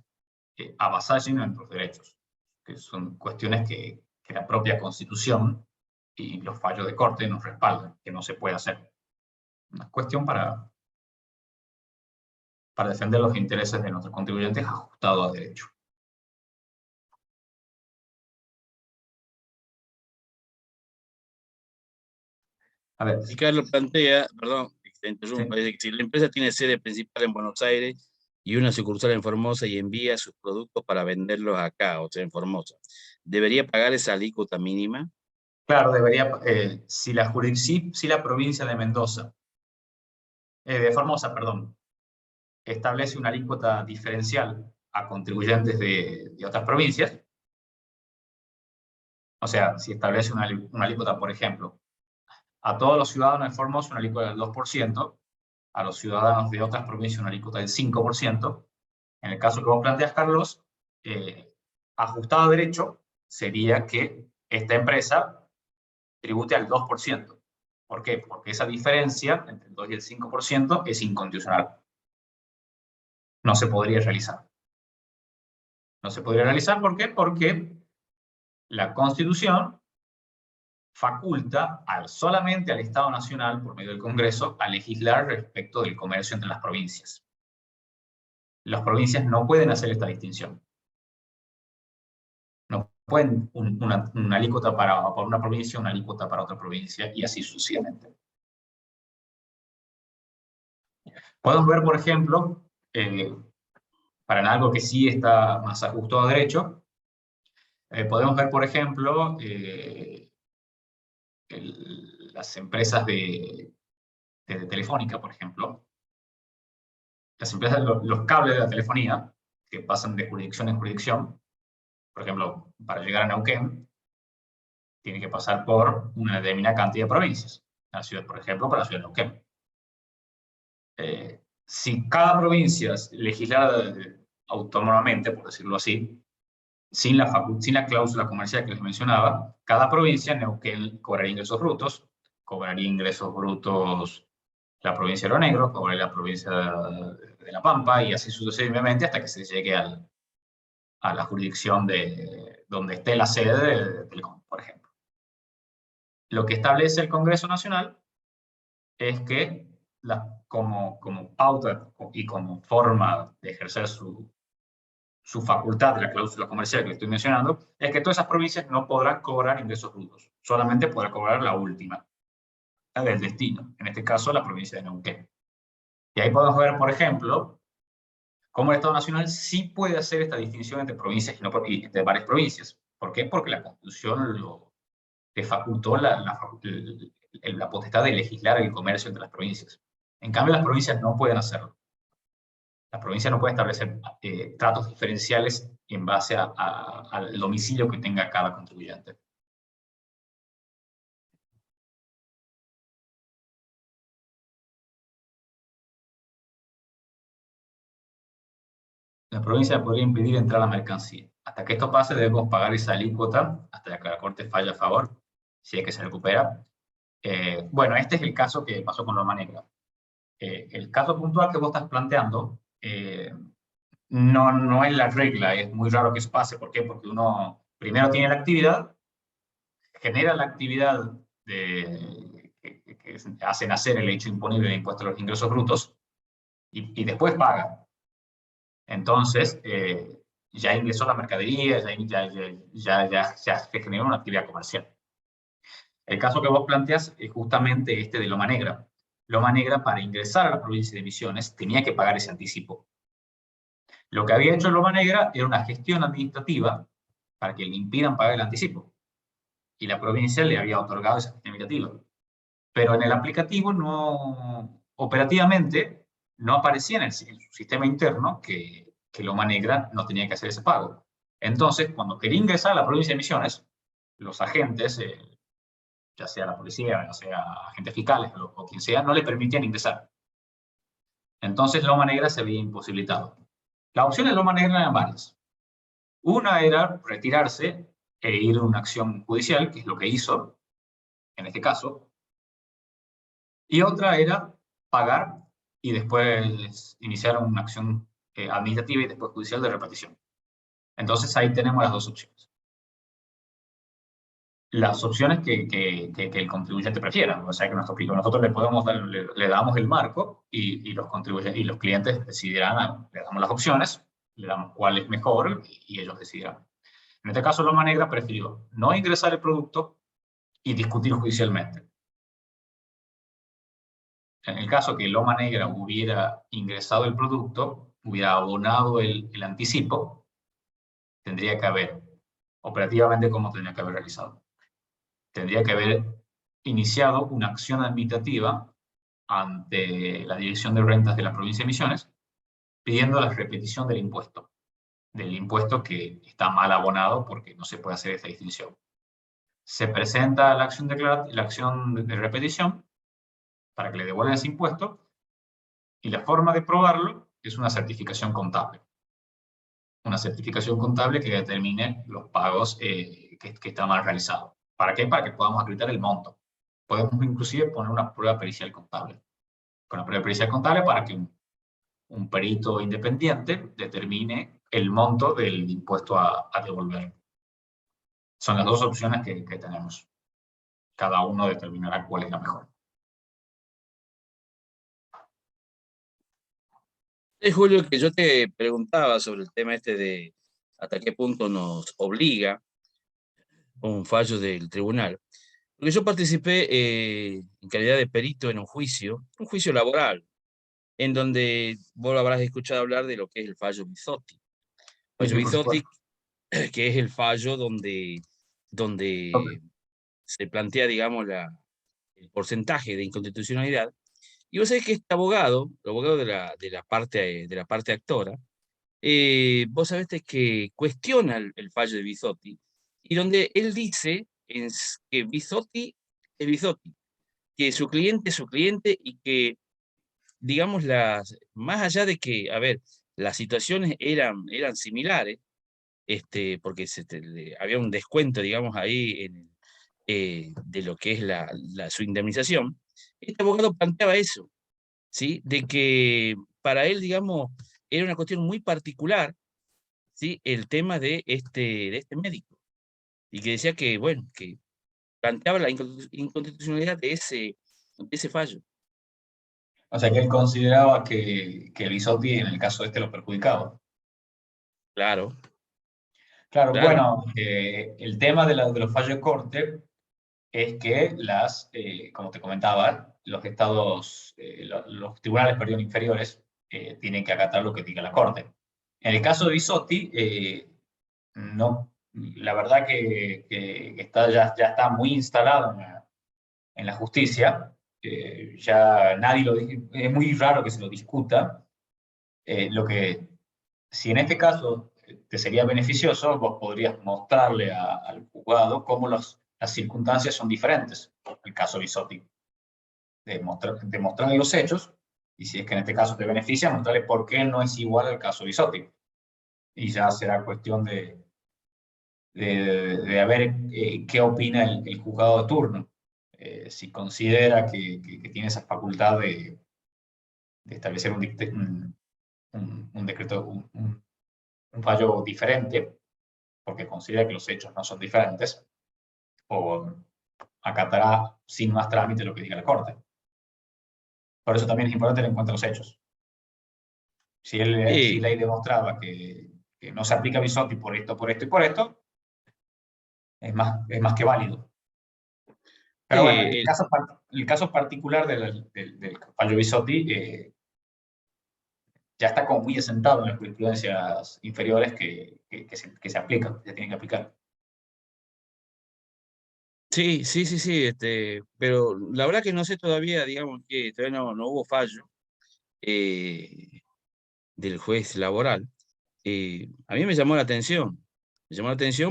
avasallen nuestros derechos, que son cuestiones que la propia Constitución y los fallos de corte nos respaldan, que no se puede hacer. Una cuestión para defender los intereses de nuestros contribuyentes ajustados a derecho. A ver. Y Carlos plantea, perdón, que te interrumpa, Sí. dice que si la empresa tiene sede principal en Buenos Aires y una sucursal en Formosa y envía sus productos para venderlos acá, o sea, en Formosa, ¿debería pagar esa alícuota mínima? Claro, debería, si la provincia de Mendoza, de Formosa, perdón, establece una alícuota diferencial a contribuyentes de otras provincias, o sea, si establece una alícuota, por ejemplo, a todos los ciudadanos de Formosa una alícuota del 2%, a los ciudadanos de otras provincias una alícuota del 5%, en el caso que vos planteas, Carlos, ajustado a derecho sería que esta empresa tribute al 2%. ¿Por qué? Porque esa diferencia entre el 2 y el 5% es inconstitucional. No se podría realizar. No se podría realizar, ¿por qué? Porque la Constitución faculta solamente al Estado Nacional, por medio del Congreso, a legislar respecto del comercio entre las provincias. Las provincias no pueden hacer esta distinción. No pueden una alícuota para una provincia, una alícuota para otra provincia, y así sucesivamente. Podemos ver, por ejemplo, para algo que sí está más ajustado a derecho, podemos ver, por ejemplo, las empresas de Telefónica, por ejemplo. Las empresas, los cables de la telefonía, que pasan de jurisdicción en jurisdicción, por ejemplo, para llegar a Neuquén, tiene que pasar por una determinada cantidad de provincias. La ciudad, por ejemplo, para la ciudad de Neuquén. Si cada provincia legislara autónomamente, por decirlo así, sin la cláusula comercial que les mencionaba, cada provincia, Neuquén, cobraría ingresos brutos, cobraría ingresos brutos la provincia de Río Negro, cobraría la provincia de La Pampa, y así sucesivamente hasta que se llegue a la jurisdicción de donde esté la sede de Telecom, por ejemplo. Lo que establece el Congreso Nacional es que como pauta y como forma de ejercer su facultad de la cláusula comercial que estoy mencionando, es que todas esas provincias no podrán cobrar ingresos brutos, solamente podrá cobrar la última, la del destino, en este caso la provincia de Neuquén. Y ahí podemos ver, por ejemplo, cómo el Estado Nacional sí puede hacer esta distinción entre provincias y entre varias provincias. ¿Por qué? Porque la Constitución le facultó la potestad de legislar el comercio entre las provincias. En cambio, las provincias no pueden hacerlo. La provincia no puede establecer tratos diferenciales en base al domicilio que tenga cada contribuyente. La provincia podría impedir entrar la mercancía. Hasta que esto pase, debemos pagar esa alícuota hasta que la Corte falle a favor, si es que se recupera. Bueno, este es el caso que pasó con Loma Negra. El caso puntual que vos estás planteando no es la regla, es muy raro que eso pase. ¿Por qué? Porque uno primero tiene la actividad, genera la actividad que hace nacer el hecho imponible de impuesto a los ingresos brutos y después paga. Entonces, ya ingresó la mercadería, ya se generó una actividad comercial. El caso que vos planteas es justamente este de Loma Negra. Loma Negra, para ingresar a la provincia de Misiones, tenía que pagar ese anticipo. Lo que había hecho Loma Negra era una gestión administrativa para que le impidan pagar el anticipo. Y la provincia le había otorgado esa gestión administrativa. Pero en el aplicativo, operativamente, no aparecía en su sistema interno que Loma Negra no tenía que hacer ese pago. Entonces, cuando quería ingresar a la provincia de Misiones, los agentes, ya sea la policía, ya sea agentes fiscales o quien sea, no le permitían ingresar. Entonces Loma Negra se había imposibilitado. Las opciones de Loma Negra eran varias. Una era retirarse e ir a una acción judicial, que es lo que hizo en este caso. Y otra era pagar y después iniciar una acción administrativa y después judicial de repartición. Entonces ahí tenemos las dos opciones. Las opciones que el contribuyente prefiera. O sea que nosotros le damos el marco y los contribuyentes y los clientes decidirán, le damos las opciones, le damos cuál es mejor y ellos decidirán. En este caso, Loma Negra prefirió no ingresar el producto y discutir judicialmente. En el caso que Loma Negra hubiera ingresado el producto, hubiera abonado el anticipo, tendría que haber, operativamente, ¿cómo tendría que haber realizado? Tendría que haber iniciado una acción administrativa ante la Dirección de Rentas de la provincia de Misiones, pidiendo la repetición del impuesto que está mal abonado porque no se puede hacer esta distinción. Se presenta la acción de repetición para que le devuelvan ese impuesto, y la forma de probarlo es una certificación contable. Una certificación contable que determine los pagos que están mal realizados. ¿Para qué? Para que podamos acreditar el monto. Podemos inclusive poner una prueba pericial contable. Con la prueba pericial contable para que un perito independiente determine el monto del impuesto a devolver. Son las dos opciones que tenemos. Cada uno determinará cuál es la mejor. Julio, que yo te preguntaba sobre el tema este de hasta qué punto nos obliga un fallo del tribunal. Porque yo participé en calidad de perito en un juicio laboral, en donde vos habrás escuchado hablar de lo que es el fallo Bisotti. Sí, Fallo sí, por Bisotti, supuesto. que es el fallo Ok. donde se plantea, digamos, el porcentaje de inconstitucionalidad. Y vos sabés que este abogado, el abogado de la parte actora, vos sabés que cuestiona el fallo de Bisotti, y donde él dice que Bisotti es Bisotti, que su cliente es su cliente, y que, digamos, más allá de que, a ver, las situaciones eran similares, porque había un descuento, digamos, ahí de lo que es su indemnización, este abogado planteaba eso, ¿sí? De que para él, digamos, era una cuestión muy particular, ¿sí? El tema de este médico, y que decía que, bueno, que planteaba la inconstitucionalidad de ese fallo. O sea que él consideraba que el Bisotti en el caso este lo perjudicaba. Claro, Claro, claro. bueno, el tema de los fallos de corte es que como te comentaba, los estados, los tribunales, perdón, inferiores tienen que acatar lo que diga la corte. En el caso de Bisotti, no, la verdad que ya está muy instalado en la justicia, ya nadie es muy raro que se lo discuta. Lo que, si en este caso te sería beneficioso, vos podrías mostrarle al juzgado cómo las circunstancias son diferentes. El caso Bisotti, demostrarle los hechos, y si es que en este caso te beneficia, mostrarle por qué no es igual al caso Bisotti. Y ya será cuestión de ver qué opina el juzgado de turno. Si considera que tiene esa facultad de establecer un decreto, un fallo diferente, porque considera que los hechos no son diferentes, o acatará sin más trámite lo que diga la Corte. Por eso también es importante tener en cuenta los hechos. Si Sí, ley demostraba que no se aplica Bisotti por esto y por esto, es más que válido. Pero bueno, sí, el caso particular del fallo Bisotti ya está como muy asentado en las jurisprudencias inferiores que se aplican, que se tienen que aplicar. sí, sí, sí, sí, pero la verdad que no sé todavía, digamos, que todavía no hubo fallo del juez laboral. A mí me llamó la atención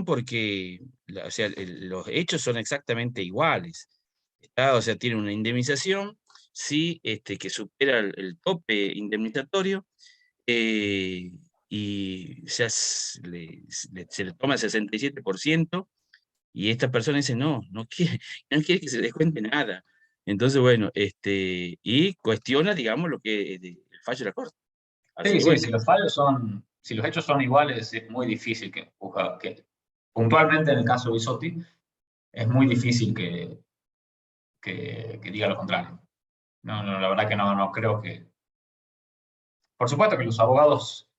porque, o sea, los hechos son exactamente iguales. O sea, tiene una indemnización, sí, que supera el tope indemnizatorio, eh, y se le toma el 67%, y esta persona dice, no, no quiere, no quiere que se descuente nada. Entonces, bueno, y cuestiona, digamos, lo que el fallo de la Corte. Así Sí, que sí, bueno, si los hechos son iguales, es muy difícil que puntualmente en el caso Bisotti, es muy difícil que diga lo contrario. No, la verdad que no creo que... Por supuesto que los abogados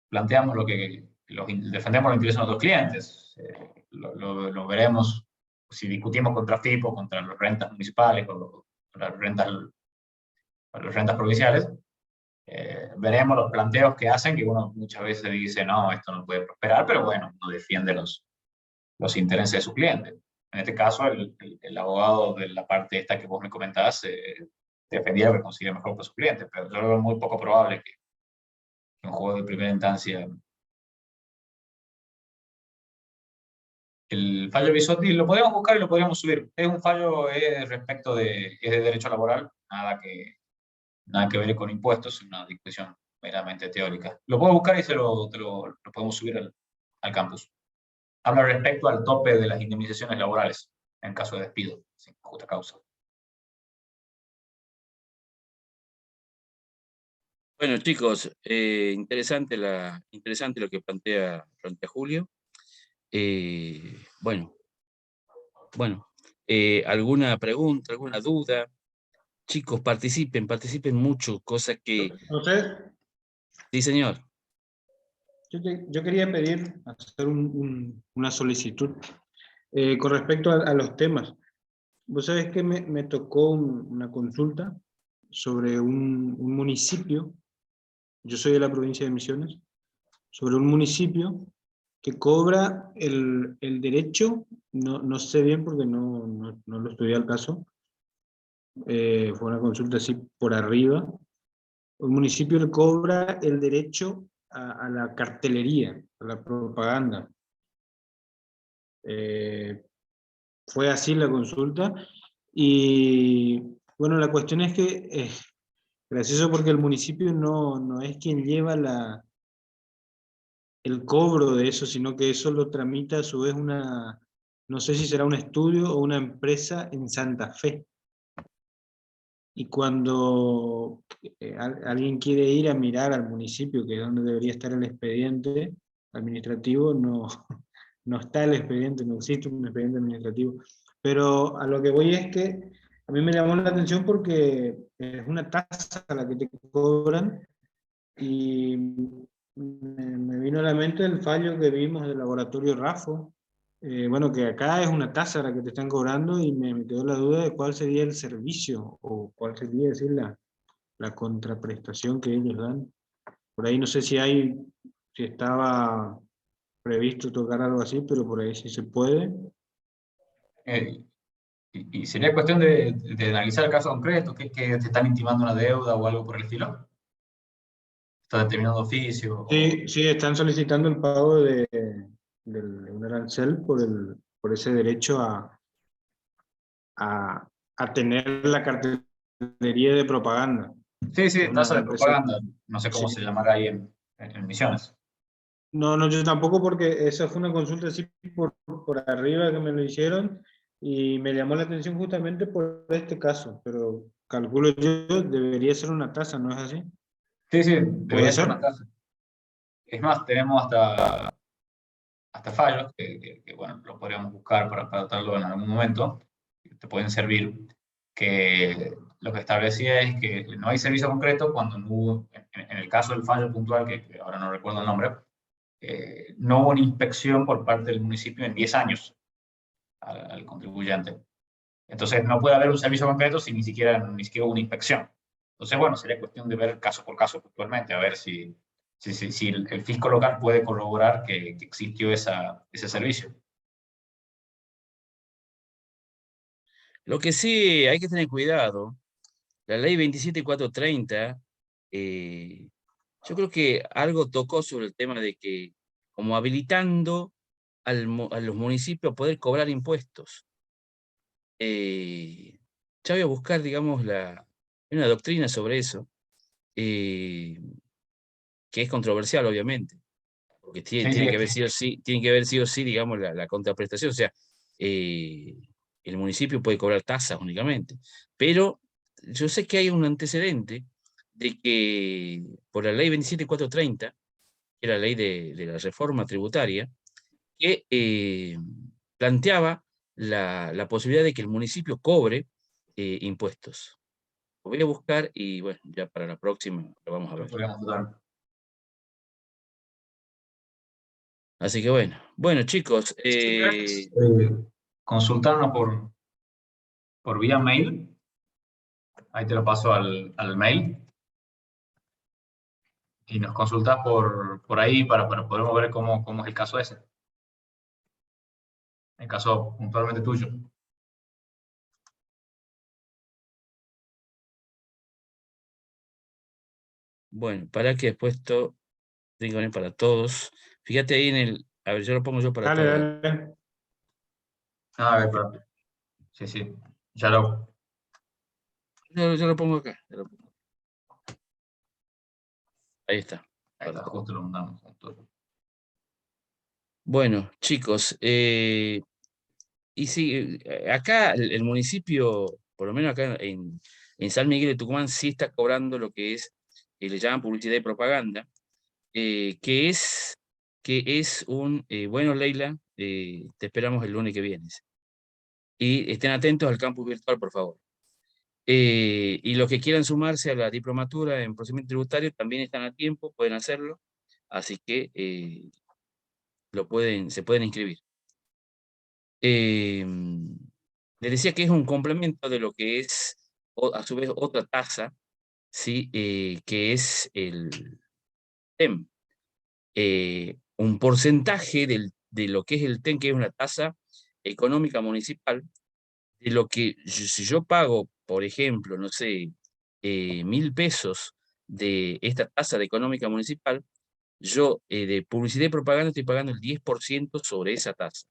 planteamos defendemos los intereses de nuestros clientes. Lo veremos si discutimos contra FIPO, contra las rentas municipales o las rentas provinciales. Veremos los planteos que hacen, que uno muchas veces dice, no, esto no puede prosperar, pero bueno, uno defiende los intereses de su cliente. En este caso, el abogado de la parte esta que vos me comentás defendía lo que considera mejor para su cliente, pero yo veo muy poco probable que un juego de primera instancia... El fallo Bisotti lo podríamos buscar y lo podríamos subir. Es un fallo respecto es de derecho laboral, nada que ver con impuestos, es una discusión meramente teórica. Lo puedo buscar y lo podemos subir al campus. Habla respecto al tope de las indemnizaciones laborales en caso de despido, sin justa causa. bueno, chicos, interesante lo que plantea Julio. Bueno, bueno, ¿alguna pregunta, alguna duda? Chicos, participen mucho, cosa que... Entonces, Sí, señor. yo quería pedir, hacer una solicitud. Con respecto a los temas, vos sabés que me tocó una consulta sobre un municipio, yo soy de la provincia de Misiones, sobre un municipio que cobra el derecho, no sé bien porque no lo estudié al caso, fue una consulta así por arriba. Un municipio le cobra el derecho a la cartelería, a la propaganda. Fue así la consulta. Y bueno, la cuestión es que gracioso porque el municipio no es quien lleva el cobro de eso, sino que eso lo tramita a su vez no sé si será un estudio o una empresa en Santa Fe. Y cuando alguien quiere ir a mirar al municipio, que es donde debería estar el expediente administrativo, no está el expediente, no existe un expediente administrativo. Pero a lo que voy es que a mí me llamó la atención porque es una tasa a la que te cobran y me vino a la mente el fallo que vimos del laboratorio Rafo. Bueno, que acá es una tasa la que te están cobrando y me quedó la duda de cuál sería el servicio o cuál sería decir la contraprestación que ellos dan. Por ahí no sé si estaba previsto tocar algo así, pero por ahí sí se puede. Eh, y sería cuestión de analizar el caso concreto, que te están intimando una deuda o algo por el estilo. Está determinando oficio o... Sí, están solicitando el pago de un arancel por ese derecho a tener la cartelería de propaganda. Sí, sí, Es tasa una de empresa. propaganda. No sé cómo Sí. se llamará ahí en Misiones. No, yo tampoco porque esa fue una consulta así por arriba que me lo hicieron y me llamó la atención justamente por este caso, pero calculo yo debería ser una tasa, ¿no es así? Sí, sí, ¿Puede debería ser una ser? tasa. Es más, tenemos hasta fallos bueno, lo podríamos buscar para tratarlo en algún momento, que te pueden servir, que lo que establecía es que no hay servicio concreto cuando no hubo, en el caso del fallo puntual, que ahora no recuerdo el nombre, no hubo una inspección por parte del municipio en 10 años al contribuyente. Entonces no puede haber un servicio concreto si ni siquiera hubo una inspección. Entonces, bueno, sería cuestión de ver caso por caso puntualmente, a ver si el fisco local puede corroborar que existió ese servicio. Lo que sí hay que tener cuidado, la ley 27430, yo creo que algo tocó sobre el tema de que, como habilitando a los municipios a poder cobrar impuestos. Ya voy a buscar, digamos, una doctrina sobre eso, que es controversial, obviamente, porque Sí, sí, tiene que haber sido sí, tiene que haber sido sí, digamos, la contraprestación, o sea, el municipio puede cobrar tasas únicamente, pero yo sé que hay un antecedente de que por la ley 27430, que era la ley de la reforma tributaria, que planteaba la posibilidad de que el municipio cobre impuestos. Lo voy a buscar y bueno, ya para la próxima lo vamos a lo ver. podríamos dudar. Así que bueno chicos, Si querés, consultarnos por vía mail, ahí te lo paso al mail, y nos consultas por ahí para poder ver cómo es el caso ese, el caso puntualmente tuyo. bueno, para que después tengo para todos. Fíjate ahí a ver, yo lo pongo yo para Dale, todos. dale. A ver, sí, sí, ya lo... Yo lo pongo acá. Ahí está. Ahí Para está, todos. justo lo mandamos. Bueno, chicos, y sí, acá el municipio, por lo menos acá en San Miguel de Tucumán, sí está cobrando lo que es, le llaman publicidad y propaganda, que es bueno, Leila, te esperamos el lunes que viene. Y estén atentos al campus virtual, por favor. Y los que quieran sumarse a la diplomatura en procedimiento tributario también están a tiempo, pueden hacerlo, así que se pueden inscribir. les decía que es un complemento de lo que es, a su vez, otra tasa, ¿sí? Que es el TEM. Un porcentaje de lo que es el TEM, que es una tasa económica municipal, de lo que si yo pago, por ejemplo, no sé, 1.000 pesos de esta tasa de económica municipal, yo de publicidad y propaganda estoy pagando el 10% sobre esa tasa.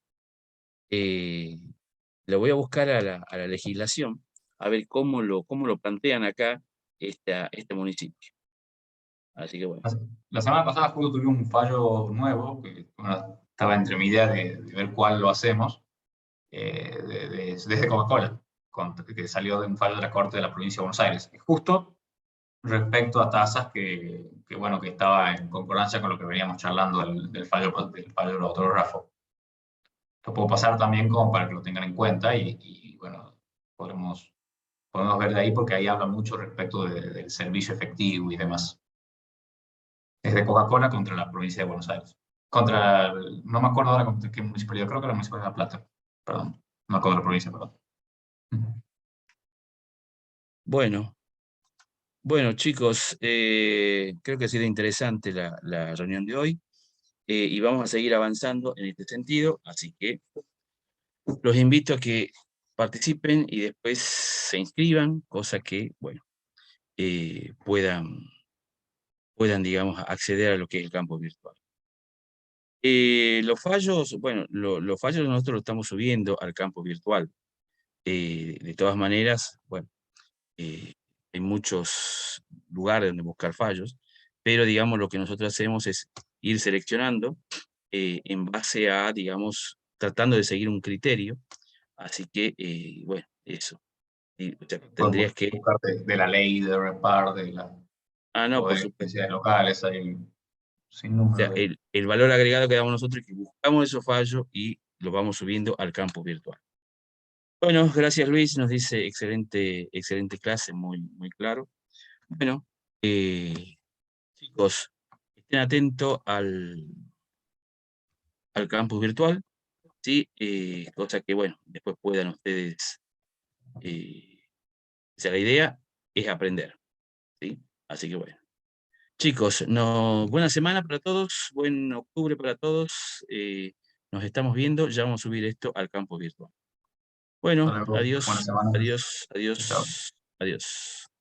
Lo voy a buscar a la legislación, a ver cómo lo plantean acá este municipio. Así que bueno. La semana pasada justo tuvimos un fallo nuevo, que bueno, estaba entre mi idea de ver cuál lo hacemos, desde Coca-Cola, que salió de un fallo de la Corte de la Provincia de Buenos Aires. Y justo respecto a tasas bueno, que estaba en concordancia con lo que veníamos charlando del fallo del doctor Raffo. Lo puedo pasar también como para que lo tengan en cuenta y bueno, podemos ver de ahí porque ahí habla mucho respecto del servicio efectivo y demás. Es de Coca-Cola contra la provincia de Buenos Aires. No me acuerdo ahora qué municipalidad, creo que la municipalidad de La Plata. Perdón, no me acuerdo de la provincia, perdón. Bueno, chicos, creo que ha sido interesante la reunión de hoy y vamos a seguir avanzando en este sentido, así que los invito a que participen y después se inscriban, cosa que, bueno, puedan, digamos, acceder a lo que es el campo virtual. Los fallos, bueno, los fallos nosotros los estamos subiendo al campo virtual. De todas maneras, bueno, hay muchos lugares donde buscar fallos, pero digamos lo que nosotros hacemos es ir seleccionando en base a, digamos, tratando de seguir un criterio. Así que, bueno, eso. O sea, Podemos tendrías que... buscar de la ley de repar, no, o por de supuesto. necesidades locales, hay sin O sea, número de... el valor agregado que damos nosotros es que buscamos esos fallos y los vamos subiendo al campo virtual. Bueno, gracias Luis, nos dice excelente clase, muy claro. Bueno, chicos, estén atentos al campus virtual, ¿sí? Cosa que, bueno, después puedan ustedes, o sea, la idea es aprender, ¿sí? Así que bueno. Chicos, buena semana para todos, buen octubre para todos. Nos estamos viendo, ya vamos a subir esto al campus virtual. Bueno, Hasta luego, buena adiós, semana. adiós, Chao. adiós, adiós.